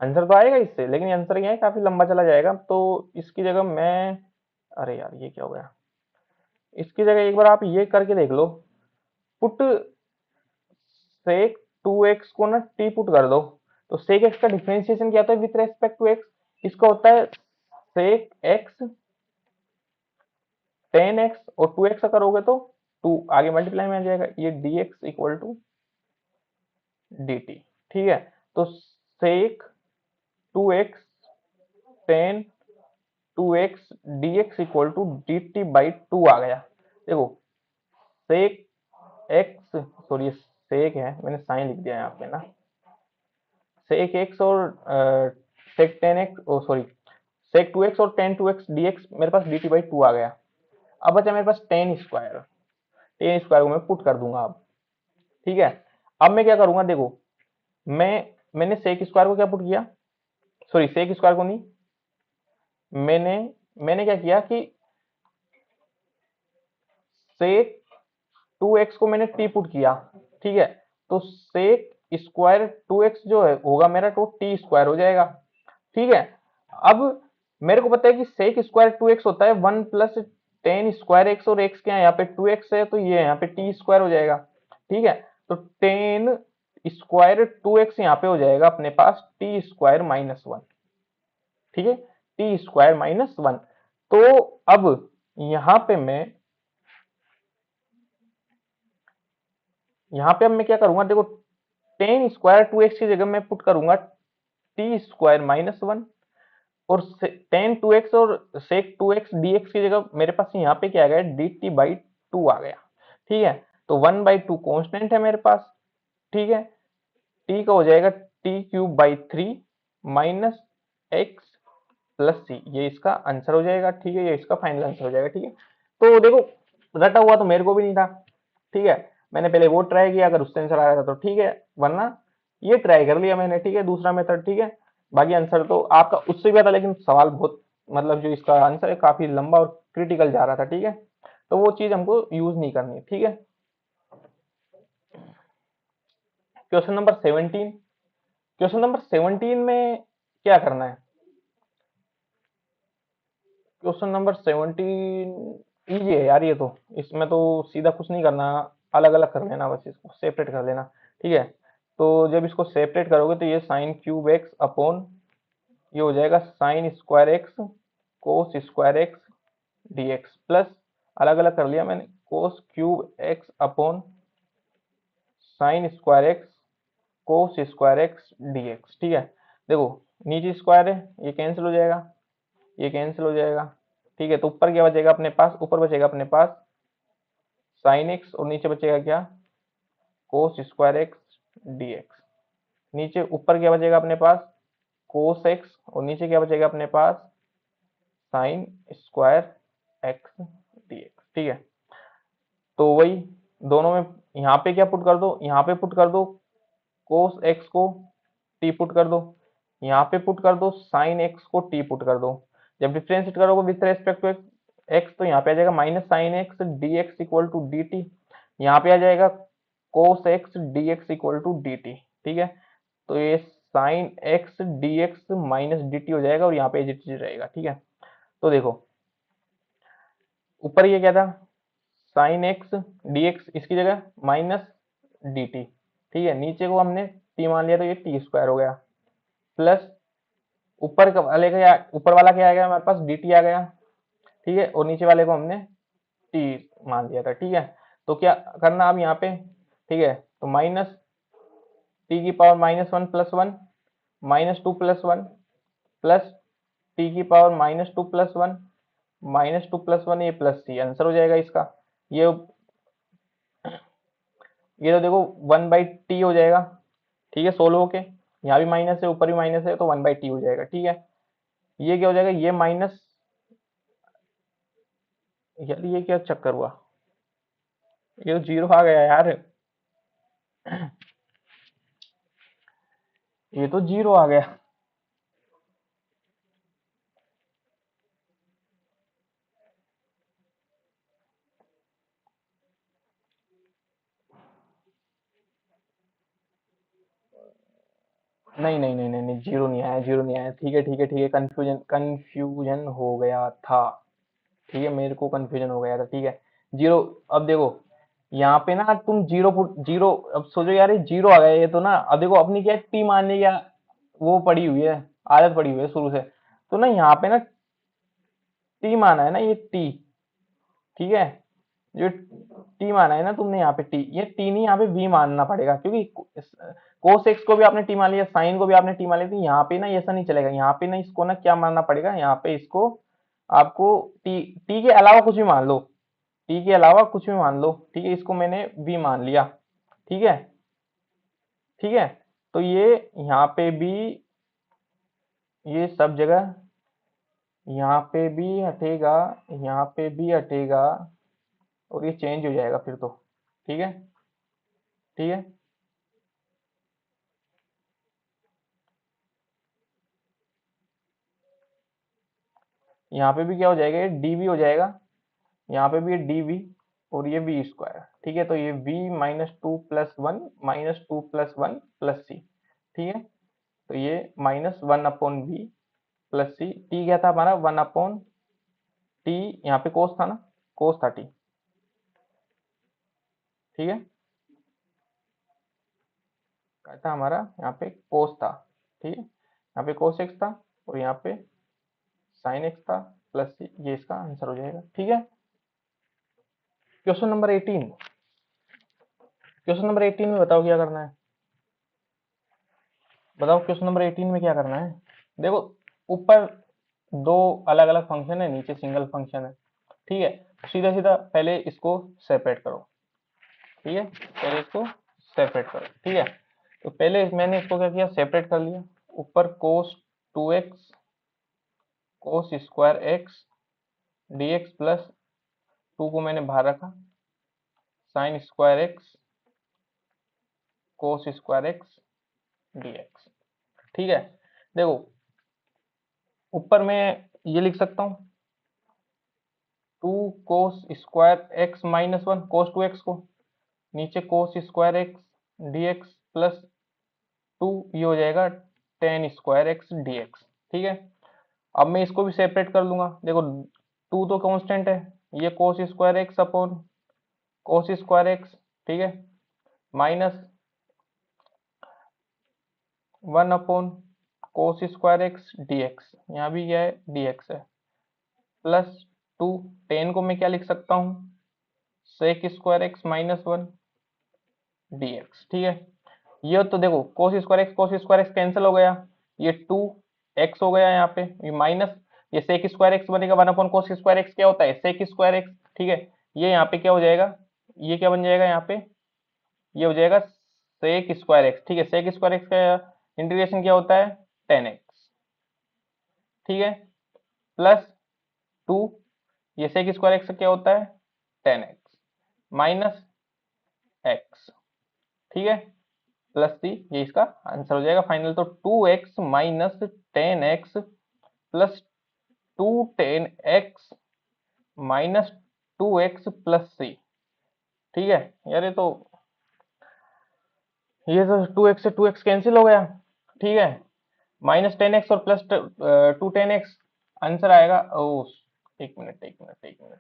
आंसर तो आएगा इससे, लेकिन आंसर क्या है काफी लंबा चला जाएगा, तो इसकी जगह मैं, अरे यार ये क्या हो गया, इसकी जगह एक बार आप ये करके देख लो, पुट सेक 2x को ना t पुट कर दो, तो सेक x का डिफरेंशिएशन क्या होता है विथ रेस्पेक्ट टू x, इसका होता है सेक x 10x, और 2x का करोगे तो 2 आगे मल्टीप्लाई में आ जाएगा, ये dx इक्वल टू dt। ठीक है, तो sec 2x tan 2x dx equal to dt by 2 आ गया। देखो sec x, सॉरी sec है, मैंने साइन लिख दिया यहाँ पे ना, sec x और sec tan x, ओ सॉरी sec 2x और tan 2x dx मेरे पास dt बाई 2 आ गया। अब बचा मेरे पास tan स्क्वायर, tan स्क्वायर को मैं पुट कर दूंगा अब। ठीक है, अब मैं क्या करूंगा, देखो मैंने sec स्क्वायर को क्या पुट किया, सॉरी sec स्क्वायर को नहीं, मैंने मैंने क्या किया कि sec 2x को मैंने t पुट किया। ठीक है, तो sec स्क्वायर 2x जो है होगा मेरा तो t स्क्वायर हो जाएगा। ठीक है, अब मेरे को पता है कि sec स्क्वायर 2x होता है 1 प्लस टेन स्क्वायर x, और x क्या है यहाँ पे 2x है, तो ये यहाँ पे t स्क्वायर हो जाएगा। ठीक है, तो टेन स्क्वायर 2x यहाँ पे हो जाएगा अपने पास t स्क्वायर माइनस 1। ठीक है, टी स्क्वायर माइनस 1। तो अब यहाँ पे मैं अब मैं क्या करूंगा, देखो टेन स्क्वायर 2x की जगह मैं पुट करूंगा टी स्क्वायर माइनस 1, और टेन 2x और सेक 2x dx की जगह मेरे पास यहाँ पे क्या आ गया, dt बाई 2 आ गया। ठीक है, तो 1 बाई 2 कॉन्स्टेंट है मेरे पास। ठीक है, t का हो जाएगा T cube by 3 minus x plus C, ये इसका आंसर हो जाएगा। ठीक है, ये इसका फाइनल आंसर हो जाएगा। ठीक है, तो देखो रटा हुआ तो मेरे को भी नहीं था। ठीक है, मैंने पहले वो ट्राई किया, अगर उससे आंसर आ रहा था तो ठीक है, वरना ये ट्राई कर लिया मैंने। ठीक है, दूसरा मेथड। ठीक है, बाकी आंसर तो आपका उससे भी आता, लेकिन सवाल बहुत मतलब जो इसका आंसर है काफी लंबा और क्रिटिकल जा रहा था। ठीक है, तो वो चीज हमको यूज नहीं करनी। ठीक है, क्वेश्चन नंबर 17। क्वेश्चन नंबर 17 में क्या करना है, क्वेश्चन नंबर 17 इजी है यार, ये तो इसमें तो सीधा कुछ नहीं करना, अलग अलग कर लेना, बस इसको सेपरेट कर लेना। ठीक है, तो जब इसको सेपरेट करोगे तो ये साइन क्यूब एक्स अपॉन ये हो जाएगा sine square x cos square x dx, plus अलग अलग कर लिया मैंने, cos cube x upon sine square x cos square x dx. ठीक है, देखो नीचे स्क्वायर है, ये कैंसिल हो जाएगा, ये कैंसिल हो जाएगा। ठीक है, तो ऊपर क्या बचेगा अपने पास, ऊपर बचेगा अपने पास साइन एक्स, और नीचे बचेगा क्या, कोस स्क्वायर एक्स डीएक्स। नीचे ऊपर क्या बचेगा अपने पास, कोस एक्स, और नीचे क्या बचेगा अपने पास, साइन स्क्वायर एक्स डीएक्स। ठीक है, तो वही दोनों में यहाँ पे क्या पुट कर दो, यहाँ पे पुट कर दो कोस एक्स को टी पुट कर दो, यहाँ पे पुट कर दो साइन एक्स को टी पुट कर दो। जब डिफरेंशिएट करोगे विथ रेस्पेक्ट टू एक्स, तो यहाँ पे आ जाएगा minus sine x d x equal to d t, यहाँ पे आ जाएगा cos x d x equal to d t. ठीक है, तो ये sine x d x minus d t हो जाएगा, और यहाँ पे डी टी रहेगा। ठीक है, तो देखो ऊपर ये क्या था, साइन एक्स डी एक्स, इसकी जगह माइनस डी टी। ठीक है, नीचे को हमने टी मान लिया, तो ये टी स्क्वायर हो गया, प्लस ऊपर वाला क्या आ गया हमारे पास, डी टी आ गया। ठीक है, और नीचे वाले को हमने टी मान लिया था। ठीक है, तो क्या करना अब यहाँ पे, ठीक है, तो माइनस टी की power minus 1 plus 1 minus 2 plus 1 plus T की power minus 2 plus 1 minus 2 plus 1, ये प्लस सी आंसर हो जाएगा इसका। ये ये तो देखो 1 बाई टी हो जाएगा। ठीक है, सोल्व होके यहाँ भी माइनस है, ऊपर भी माइनस है, तो 1 बाई टी हो जाएगा। ठीक है, ये क्या हो जाएगा, ये माइनस, यार ये क्या चक्कर हुआ, ये तो जीरो आ गया यार, ये तो जीरो आ गया। नहीं नहीं नहीं नहीं नहीं, जीरो नहीं आया, जीरो नहीं आया। ठीक है ठीक है ठीक है, कंफ्यूजन कंफ्यूजन हो गया था। ठीक है, मेरे को कंफ्यूजन हो गया था। ठीक है, जीरो। अब देखो यहाँ पे ना तुम जीरो पुट जीरो, अब सोचो यार ये जीरो आ गया, ये तो ना, अब देखो अपनी क्या टी मानने क्या वो पड़ी हुई है, आदत पड़ी हुई है शुरू से, तो ना यहाँ पे ना टी माना है ना, ये टी। ठीक है, जो टी माना है ना तुमने यहाँ पे टी, ये टी नहीं यहाँ पे वी मानना पड़ेगा, क्योंकि कोस एक्स को भी आपने टी मान लिया, साइन को भी आपने टी मान लिया, तो यहाँ पे ना ऐसा नहीं चलेगा, यहाँ पे ना इसको ना क्या मानना पड़ेगा, यहाँ पे इसको आपको टी, टी के अलावा कुछ भी मान लो, टी के अलावा कुछ भी मान लो, ठीक है, इसको मैंने वी मान लिया, ठीक है, ठीक है। तो ये यहाँ पे भी, ये सब जगह यहाँ पे भी हटेगा, यहाँ पे भी हटेगा, और ये चेंज हो जाएगा फिर तो, ठीक है, ठीक है। यहाँ पे भी क्या हो जाएगा, ये डीवी हो जाएगा, यहाँ पे भी ये डीवी, और ये वी स्क्वायर, ठीक है। तो ये वी -2 + 1 सी, ठीक है। तो ये -1/v + सी, टी क्या था हमारा, 1/टी, यहाँ पे कोस था ना, कोस था टी, ठीक है, क्या था हमारा, यहाँ पे कोस था, ठीक है, यहाँ पे कोस एक्स था, और यहाँ पे साइन एक्स था, + सी, ये इसका आंसर हो जाएगा, ठीक है। क्वेश्चन नंबर 18, क्वेश्चन नंबर 18 में बताओ क्या करना है, बताओ क्वेश्चन नंबर 18 में क्या करना है। देखो, ऊपर दो अलग अलग फंक्शन है, नीचे सिंगल फंक्शन है, ठीक है। सीधा सीधा पहले इसको सेपरेट करो, ठीक है, पहले इसको सेपरेट करो, ठीक है। तो पहले मैंने इसको क्या किया, सेपरेट कर लिया। ऊपर कोस 2x कोस स्क्वायर एक्स dx प्लस 2 को मैंने बाहर रखा, sign square x cos square x dx, ठीक है। देखो, ऊपर मैं ये लिख सकता हूँ 2 कोस स्क्वायर एक्स -1, कोस 2x को, नीचे कोस स्क्वायर एक्स dx प्लस 2, ये हो जाएगा टेन स्क्वायर एक्स dx, ठीक है। अब मैं इसको भी सेपरेट कर लूंगा, देखो 2 तो कांस्टेंट है, ये कोस square x upon cos square x, ठीक है, माइनस 1 कोस स्क्वायर एक्स dx, यहाँ भी क्या है dx है, प्लस 2, 10 को मैं क्या लिख सकता हूँ, सेक स्क्वायर एक्स -1 dx, ठीक है। ये तो देखो कोस स्क्वायर एक्स कैंसिल हो गया, ये 2x हो गया यहाँ पे, ये माइनस, ये सेक स्क्वायर एक्स बनेगा 1/कोस स्क्वायर एक्स, क्या होता है सेक स्क्वायर एक्स, ठीक है। ये यहाँ पे क्या हो जाएगा, ये क्या बन जाएगा यहाँ पे, ये हो जाएगा सेक स्क्वायर एक्स, ठीक है। सेक स्क्वायर एक्स का इंटीग्रेशन क्या होता है 10x, ठीक है, प्लस 2, ये सेक स्क्वायर एक्स क्या होता है 10x माइनस एक्स, ठीक है, प्लस सी, ये इसका आंसर हो जाएगा फाइनल। तो 2x minus 10x plus 2 10x minus 2x plus C, ठीक है। यार ये तो 2x से 2x कैंसिल हो गया, ठीक है, -10x और प्लस 2 10x, आंसर आएगा ओ, एक मिनट एक मिनट एक मिनट,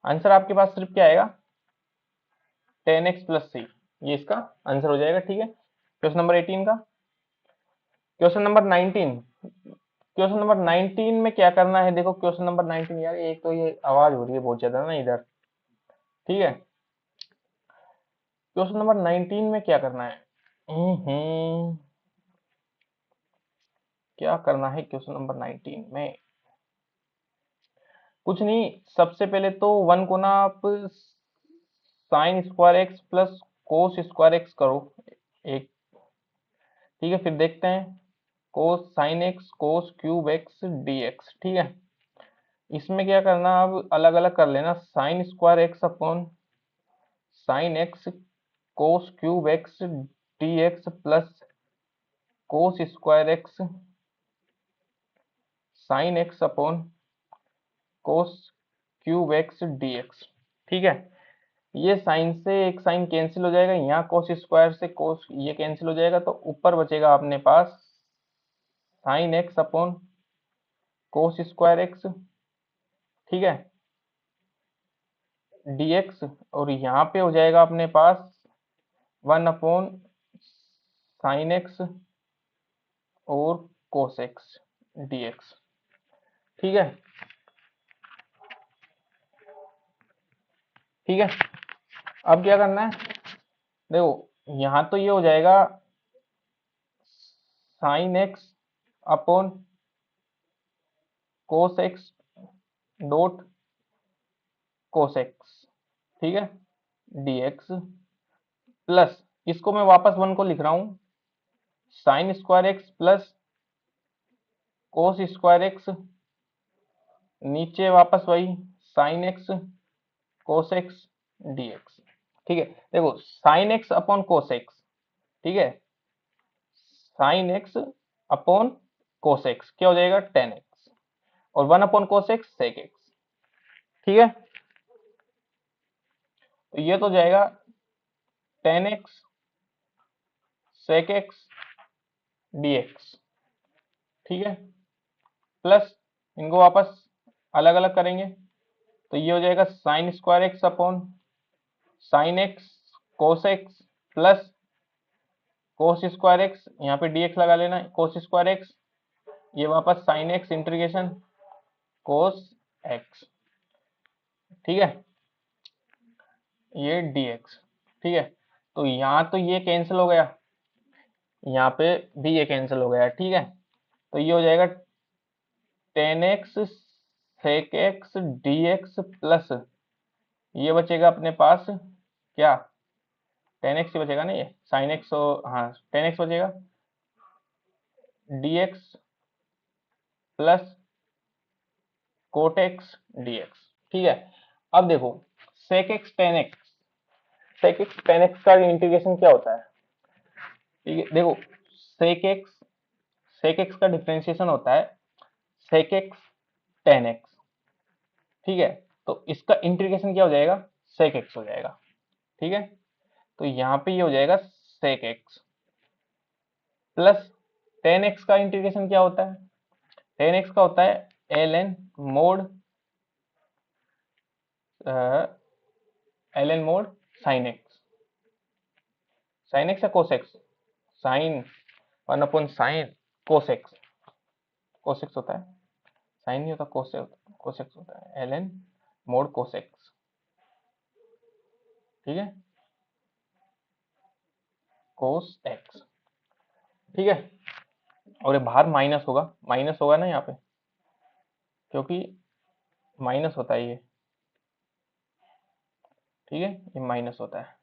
आंसर आपके पास सिर्फ क्या आएगा 10x प्लस सी, ये इसका आंसर हो जाएगा, ठीक है। क्वेश्चन नंबर 18 का, क्वेश्चन नंबर 19, क्वेश्चन नंबर 19 में क्या करना है, देखो क्वेश्चन नंबर 19, यार एक तो ये आवाज हो रही है बहुत ज्यादा ना इधर, ठीक है। क्वेश्चन नंबर 19 में क्या करना है, क्या करना है क्वेश्चन नंबर 19 में, कुछ नहीं, सबसे पहले तो 1 को ना आप sign square x plus cos square x करो एक, ठीक है, फिर देखते हैं कोस साइन एक्स कोस क्यूब एक्स dx, ठीक है। इसमें क्या करना, अब अलग अलग कर लेना, sign square x upon sign x कोस cube x dx plus cos square x sine x upon कोस क्यूब एक्स dx, ठीक है। ये साइन से एक साइन कैंसिल हो जाएगा, यहाँ कोस स्क्वायर से कोस ये कैंसिल हो जाएगा, तो ऊपर बचेगा अपने पास sine x upon cos square x, ठीक है, dx, और यहाँ पे हो जाएगा अपने पास 1 साइन एक्स और cos x dx। ठीक है, ठीक है। अब क्या करना है, देखो यहां तो ये हो जाएगा sign x upon cos x dot कोस एक्स, ठीक है, dx प्लस इसको मैं वापस वन को लिख रहा हूं, sine square x plus cos square x, नीचे वापस वही sine x cos x dx। ठीक है, देखो sine x upon cos x, ठीक है, sine x upon cos x क्या हो जाएगा, टेन एक्स, और one upon cos x sec x. ठीक है, तो ये तो जाएगा tan x sec x dx। ठीक है, प्लस इनको वापस अलग अलग करेंगे तो ये हो जाएगा sine square x upon sign x cos x plus cos square x, यहाँ पे dx लगा लेना, कोस स्क्वायर एक्स, ये वापस sine x integration cos x. ठीक है, ये dx। ठीक है, तो यहाँ तो ये कैंसिल हो गया, यहाँ पे भी ये कैंसिल हो गया। ठीक है, तो ये हो जाएगा tan x sec x dx plus ये बचेगा अपने पास क्या, टेन एक्स ही बचेगा ना, ये साइन एक्स, हाँ टेन एक्स बचेगा dx plus cot x dx। ठीक है, अब देखो sec x tan x, sec x tan x का इंटीग्रेशन क्या होता है, ठीक है, देखो सेक एक्स का डिफरेंशिएशन होता है सेक एक्स टेन एक्स। ठीक है, तो इसका इंटीग्रेशन क्या हो जाएगा, सेक एक्स हो जाएगा। ठीक है, तो यहाँ पे ये हो जाएगा sec x plus tan x का इंटीग्रेशन क्या होता है, टेन एक्स का होता है L N mod L N mod sine x, sine x या cos x, sine one upon sine cos x, cos x होता है, साइन नहीं होता, कोस एक्स होता है, L N mod cos x. ठीक है, कोस एक्स। ठीक है, और ये बाहर माइनस होगा ना यहाँ पे, क्योंकि माइनस होता है ये। ठीक है, ये माइनस होता है,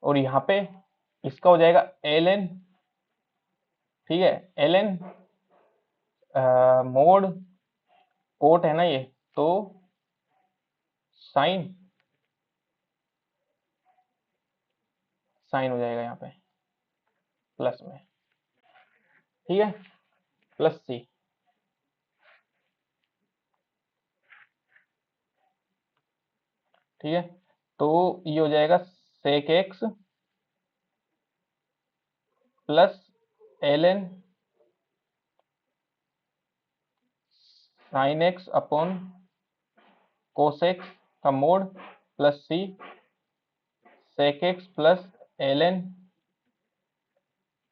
और यहाँ पे इसका हो जाएगा एल एन। ठीक है, एल एन मोड कोट है ना ये, तो साइन साइन हो जाएगा यहाँ पे प्लस में। ठीक है, प्लस सी। ठीक है, तो ये हो जाएगा sec x plus L N sine x upon cos x का mod plus C sec x plus L N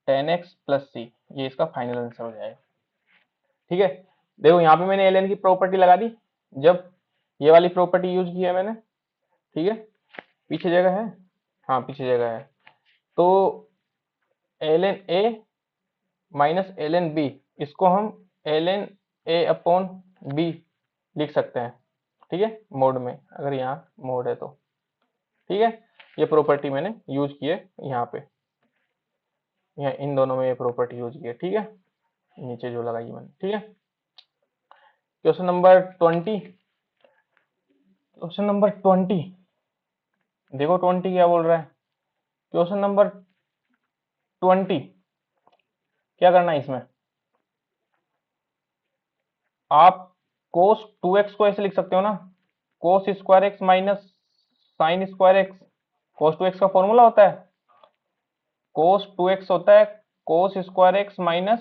tan x plus C, ये इसका फाइनल आंसर हो जाएगा। ठीक है, देखो यहाँ पे मैंने एल एन की प्रॉपर्टी लगा दी, जब ये वाली प्रॉपर्टी यूज की है मैंने। ठीक है, पीछे जगह है, हाँ पीछे जगह है, तो l n a minus l n b, इसको हम l n a upon b लिख सकते हैं। ठीक है, मोड में, अगर यहाँ मोड है तो। ठीक है, ये प्रॉपर्टी मैंने यूज की है यहाँ पे, यहाँ इन दोनों में ये प्रॉपर्टी यूज की है। ठीक है, नीचे जो लगाई मैंने। ठीक है, क्वेश्चन नंबर 20, क्वेश्चन नंबर 20, देखो 20 क्या बोल रहा है। क्वेश्चन नंबर 20, क्या करना है इसमें, आप cos 2x को ऐसे लिख सकते हो ना, cos square x minus sign square x, cos 2x का फॉर्मूला होता है cos 2x होता है cos square x minus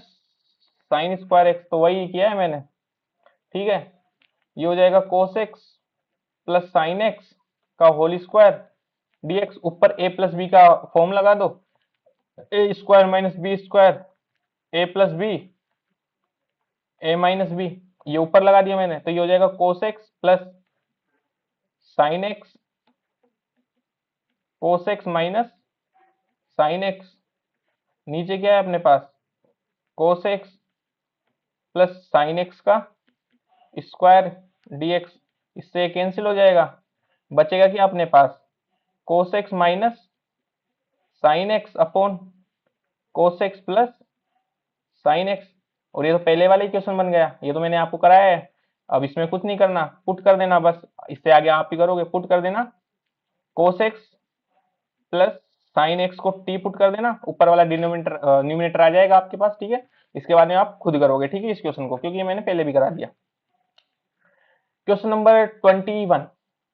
sign square x, तो वही किया है मैंने। ठीक है, ये हो जाएगा cos x plus sine x का होल स्क्वायर dx, ऊपर a प्लस बी का फॉर्म लगा दो, A square minus B square A plus B, A minus B, ये ऊपर लगा दिया मैंने, तो ये हो जाएगा cos x plus sine x, cos x minus sine x. नीचे क्या है अपने पास, cos x plus sine x का स्क्वायर डीएक्स, इससे कैंसिल हो जाएगा। बचेगा क्या अपने पास, cos x minus sine x upon cos x plus sine x. और ये तो पहले वाला ही क्वेश्चन बन गया, ये तो मैंने आपको कराया है। अब इसमें कुछ नहीं करना, पुट कर देना बस, इससे आगे आप ही करोगे, पुट कर देना कोस एक्स प्लस साइन एक्स को टी पुट कर देना, ऊपर वाला डिनोमिनेटर न्यूमिनेटर आ जाएगा आपके पास, ठीक है। इसके बाद में आप खुद करोगे, ठीक है, इस क्वेश्चन को, क्योंकि ये मैंने पहले भी करा दिया। क्वेश्चन नंबर 21,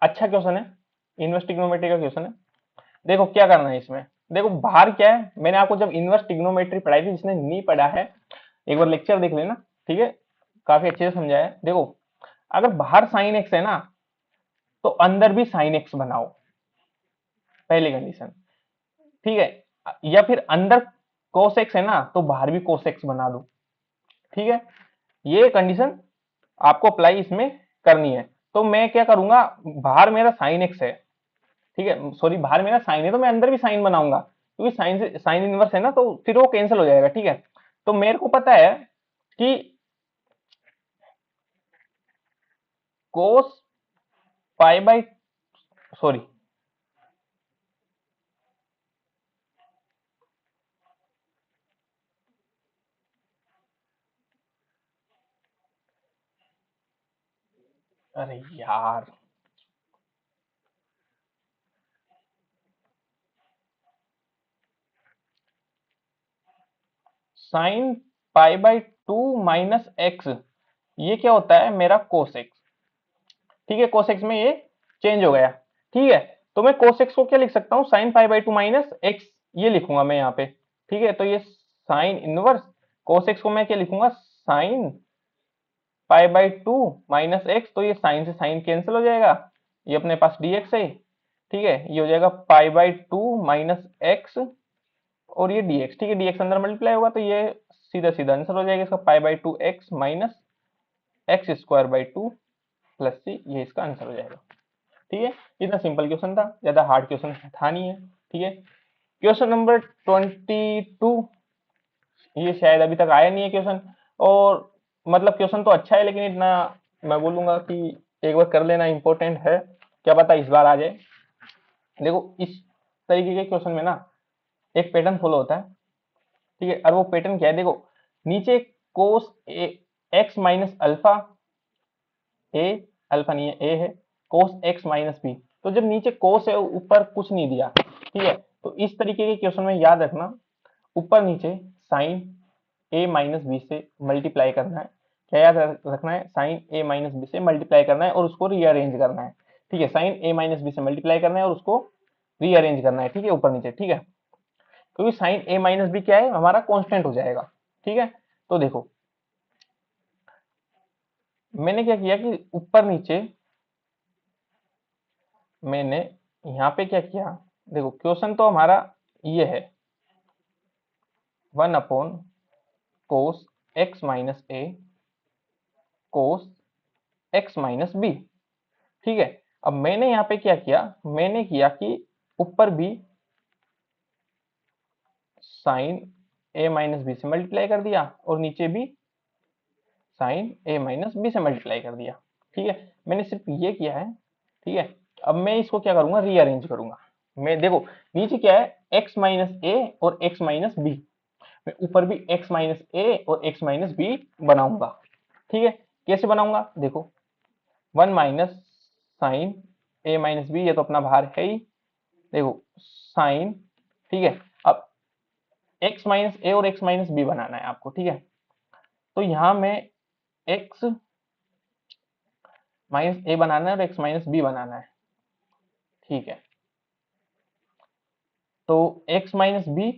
अच्छा क्वेश्चन है, इनवर्स ट्रिग्नोमेट्री का क्वेश्चन है। देखो क्या करना है इसमें, देखो बाहर क्या है, मैंने आपको जब इनवर्स ट्रिग्नोमेट्री पढ़ाई थी, जिसने नहीं पढ़ा है एक बार लेक्चर देख लेना, ठीक है, काफी अच्छे से समझाया है। देखो अगर बाहर साइन एक्स है ना, तो अंदर भी साइन एक्स बनाओ, पहली कंडीशन, ठीक है। या फिर अंदर कोस एक्स है ना, तो बाहर भी कोस एक्स बना दो, ठीक है। ये कंडीशन आपको अप्लाई इसमें करनी है। तो मैं क्या करूंगा, बाहर मेरा साइन एक्स है, ठीक है, सॉरी बाहर मेरा साइन है, तो मैं अंदर भी साइन बनाऊंगा, क्योंकि साइन से साइन इनवर्स है ना, तो फिर वो कैंसिल हो जाएगा, ठीक है। तो मेरे को पता है कि कोस पाई बाई, सॉरी, अरे यार, sine pi by 2 minus x, ये क्या होता है मेरा कोस एक्स, ठीक है, कोस एक्स में ये चेंज हो गया, ठीक है। तो मैं कोस एक्स को क्या लिख सकता हूँ, sine pi by 2 minus x, ये लिखूंगा मैं यहाँ पे, ठीक है। तो ये साइन इनवर्स कोस एक्स को मैं क्या लिखूंगा, sine pi by 2 minus x, तो ये साइन से साइन कैंसिल हो जाएगा, ये अपने पास dx है, ठीक है, ये हो जाएगा पाई बाई 2 माइनस एक्स, और ये dx, ठीक है, dx अंदर मल्टीप्लाई होगा, तो ये सीधा सीधा आंसर हो जाएगा इसका, pi by 2 x minus x square by 2 plus C, ये इसका आंसर हो जाएगा, ठीक है। इतना सिंपल क्वेश्चन था, ज्यादा हार्ड क्वेश्चन था नहीं है, ठीक है। क्वेश्चन नंबर 22, ये शायद अभी तक आया नहीं है क्वेश्चन, और मतलब क्वेश्चन तो अच्छा है, लेकिन इतना मैं बोलूंगा कि एक बार कर लेना इंपॉर्टेंट है, क्या पता इस बार आ जाए। देखो इस तरीके के क्वेश्चन में ना एक पैटर्न फॉलो होता है, ठीक है, और वो पैटर्न क्या है, देखो नीचे कोस एक्स माइनस अल्फा, ए अल्फा नहीं है, ए है, कोस एक्स माइनस बी, तो जब नीचे कोस है ऊपर कुछ नहीं दिया, ठीक है, तो इस तरीके के क्वेश्चन में याद रखना, ऊपर नीचे साइन ए माइनस बी से मल्टीप्लाई करना है, क्या याद रखना है, साइन ए माइनस बी से मल्टीप्लाई करना है और उसको रीअरेंज करना है, ठीक है, साइन ए माइनस बी से मल्टीप्लाई करना है और उसको रीअरेंज करना है, ठीक है, ऊपर नीचे, ठीक है, क्योंकि साइन ए माइनस बी क्या है हमारा कांस्टेंट हो जाएगा, ठीक है। तो देखो मैंने क्या किया कि ऊपर नीचे मैंने यहाँ पे क्या किया, देखो क्वेश्चन तो हमारा ये है 1 upon cos x minus A cos x minus b, ठीक है। अब मैंने यहाँ पे क्या किया, मैंने किया कि ऊपर भी साइन ए माइनस बी से मल्टीप्लाई कर दिया और नीचे भी साइन ए माइनस बी से मल्टीप्लाई कर दिया, ठीक है, मैंने सिर्फ ये किया है, ठीक है। अब मैं इसको क्या करूंगा, रीअरेंज करूंगा। मैं देखो नीचे क्या है, एक्स माइनस ए और एक्स माइनस बी, मैं ऊपर भी एक्स माइनस ए और एक्स माइनस बी बनाऊंगा, ठीक है। कैसे बनाऊंगा, देखो 1 माइनस साइन ए माइनस बी, ये तो अपना भार है ही, देखो साइन, ठीक है। अब एक्स माइनस ए और एक्स माइनस बी बनाना है आपको, ठीक है। तो यहां में एक्स माइनस ए बनाना है और एक्स माइनस बी बनाना है, ठीक है। तो x minus b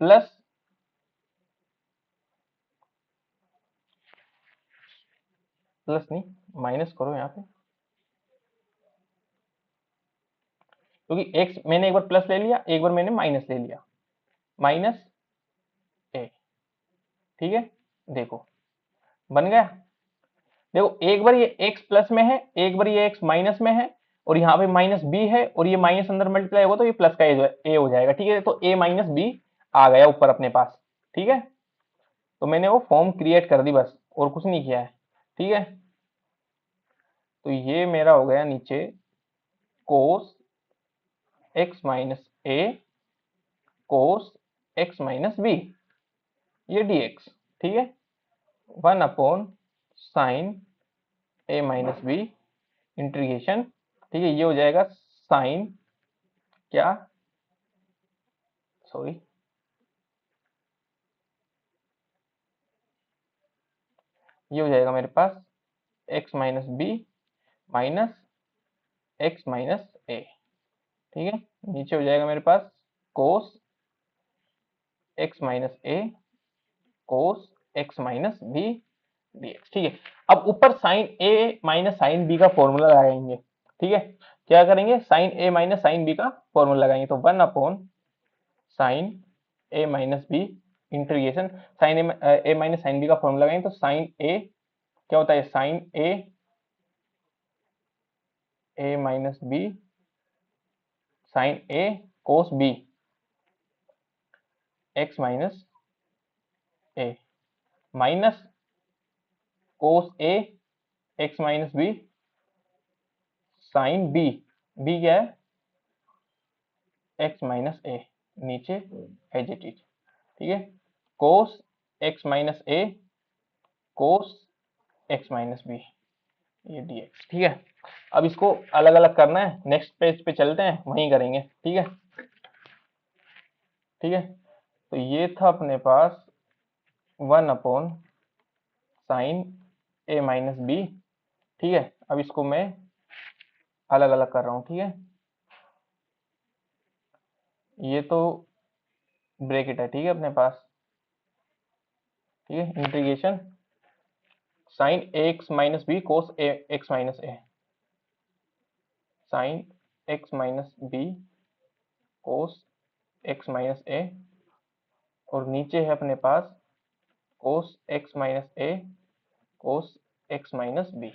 plus, plus नहीं माइनस करो यहाँ पे, क्योंकि एक्स मैंने एक बार प्लस ले लिया, एक बार मैंने माइनस ले लिया, माइनस ठीक है, देखो बन गया। देखो एक बार ये x प्लस में है, एक बार ये x माइनस में है, और यहाँ पे माइनस b है, और ये माइनस अंदर मल्टीप्लाई होगा तो ये प्लस का a हो जाएगा। ठीक है, तो a माइनस b आ गया ऊपर अपने पास। ठीक है, तो मैंने वो फॉर्म क्रिएट कर दी बस, और कुछ नहीं किया है। ठीक है, तो ये मेरा हो गया नीचे cos x minus a cos x minus b, ये dx। ठीक है, 1 sine a minus b integration. ठीक है, ये हो जाएगा साइन क्या, सॉरी, ये हो जाएगा मेरे पास x minus B minus x minus A. ठीक है, नीचे हो जाएगा मेरे पास cos x minus A cos x minus B dx। ठीक है, अब ऊपर साइन ए माइनस साइन बी का फॉर्मूला लगाएंगे। ठीक है, क्या करेंगे, साइन ए माइनस साइन बी का फॉर्मूला लगाएंगे, तो 1 साइन ए माइनस बी इंटीग्रेशन साइन ए माइनस साइन बी का फॉर्मूला लगाएंगे, तो साइन ए क्या होता है, sine A minus B sine A cos B x minus A minus cos A x minus B sine B, B क्या है, एक्स माइनस ए, नीचे as it is. ठीक है, कोस x minus A cos x minus B, ये dx। ठीक है, अब इसको अलग अलग करना है, नेक्स्ट पेज पे चलते हैं, वहीं करेंगे। ठीक है, ठीक है, तो ये था अपने पास 1 साइन ए माइनस बी। ठीक है, अब इसको मैं अलग अलग कर रहा हूँ। ठीक है, ये तो ब्रैकेट है, ठीक है अपने पास। ठीक है, integration sine x minus B cos x minus A, sine x minus B cos x minus A, और नीचे है अपने पास cos x minus A cos x minus B.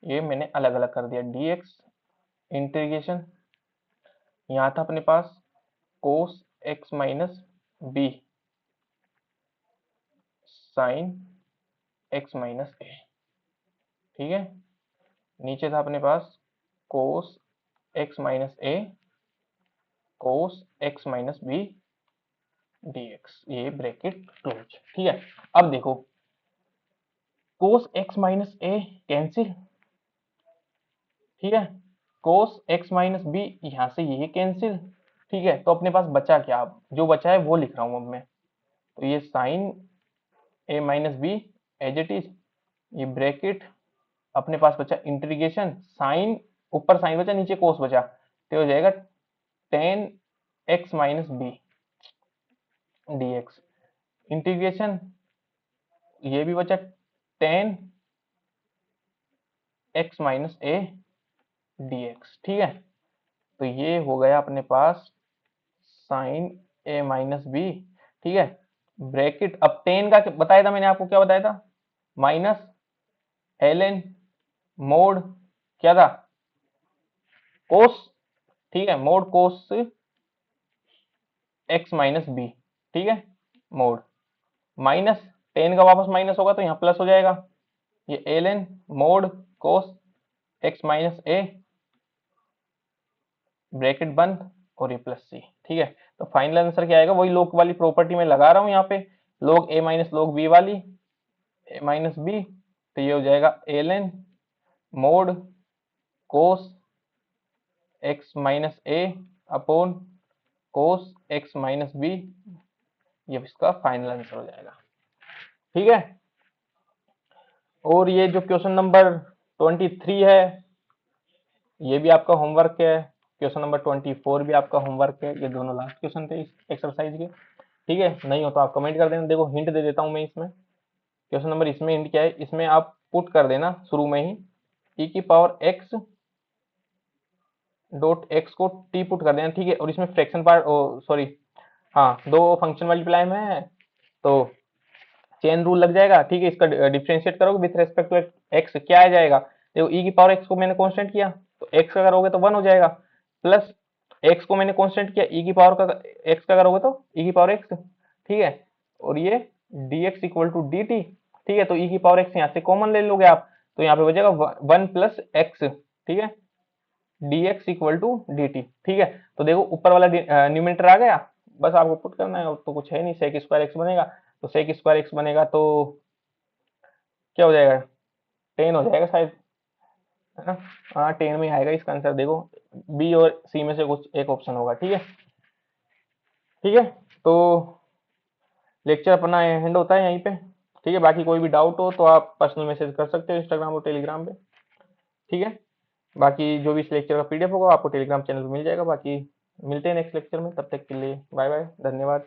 ये मैंने अलग अलग कर दिया, dx इंटीग्रेशन, यहाँ था अपने पास cos x minus B sine x minus A. ठीक है, नीचे था अपने पास cos x minus A cos x minus B dx, ये ब्रैकेट क्लोज। ठीक है, अब देखो cos x minus A cancel. ठीक है, कोस एक्स माइनस बी यहाँ से ये कैंसिल। ठीक है, तो अपने पास बचा क्या, अब जो बचा है वो लिख रहा हूँ अब मैं, तो ये sine A minus b as it is, ये ब्रैकेट, अपने पास बचा इंटीग्रेशन साइन, ऊपर साइन बचा नीचे कोस बचा, तो हो जाएगा tan x minus B dx integration, ये भी बचा tan x minus a dx। ठीक है, तो ये हो गया अपने पास साइन ए माइनस बी। ठीक है, ब्रैकेट, अब टेन का बताया था मैंने आपको, क्या बताया था, माइनस एल मोड क्या था, कोस। ठीक है, mod cos x minus b. ठीक है, मोड माइनस टेन का वापस माइनस होगा तो यहाँ प्लस हो जाएगा, ये L mod cos x minus A bracket बंद, और ये प्लस सी। ठीक है, तो फाइनल आंसर क्या आएगा, वही लोग वाली प्रॉपर्टी में लगा रहा हूँ यहाँ पे, लोग ए माइनस लोग बी वाली, ए माइनस बी, तो ये हो जाएगा L mod cos x minus A upon cos x minus B, ये इसका फाइनल आंसर हो जाएगा। ठीक है, और ये जो क्वेश्चन नंबर 23 है, ये भी आपका होमवर्क है, क्वेश्चन नंबर 24 भी आपका होमवर्क है, ये दोनों लास्ट क्वेश्चन थे इस एक्सरसाइज के। ठीक है, नहीं हो तो आप कमेंट कर देना, देखो हिंट दे देता हूँ मैं इसमें, क्वेश्चन नंबर इसमें हिंट क्या है, इसमें आप पुट कर देना शुरू में ही e की पावर x डॉट एक्स को t पुट कर देना। ठीक है, और इसमें फ्रैक्शन पार्ट, सॉरी, हाँ, दो फंक्शन मल्टीप्लाई में है, तो चेन रूल लग जाएगा, ठीक है। इसका डिफरेंशिएट करोगे विथ रेस्पेक्ट टू एक्स, क्या आ जाएगा, देखो ई की पावर एक्स को मैंने कांस्टेंट किया तो एक्स का करोगे तो 1 हो जाएगा, प्लस एक्स को मैंने कांस्टेंट किया ई की पावर का एक्स का करोगे तो ई की पावर एक्स, ठीक है। और ये dx इक्वल टू dt, ठीक है। तो ई की पावर एक्स यहाँ से कॉमन ले लोगे आप, तो यहाँ पे बचेगा 1 प्लस एक्स, ठीक है, dx इक्वल टू dt, ठीक है। तो देखो ऊपर वाला न्यूमरेटर आ गया, बस आपको पुट करना है, और तो कुछ है नहीं। सेक स्क्वायर एक्स बनेगा, तो सेक स्क्वायर एक्स बनेगा तो क्या हो जाएगा, 10 हो जाएगा शायद, है ना। हाँ 10 में ही आएगा इसका आंसर, देखो बी और सी में से कुछ एक ऑप्शन होगा, ठीक है। ठीक है, तो लेक्चर अपना एंड होता है यहीं पे, ठीक है। बाकी कोई भी डाउट हो तो आप पर्सनल मैसेज कर सकते हो इंस्टाग्राम और टेलीग्राम पे, ठीक है। बाकी जो भी इस लेक्चर का पीडीएफ होगा आपको टेलीग्राम चैनल पे मिल जाएगा। बाकी मिलते हैं नेक्स्ट लेक्चर में, तब तक के लिए बाय बाय, धन्यवाद।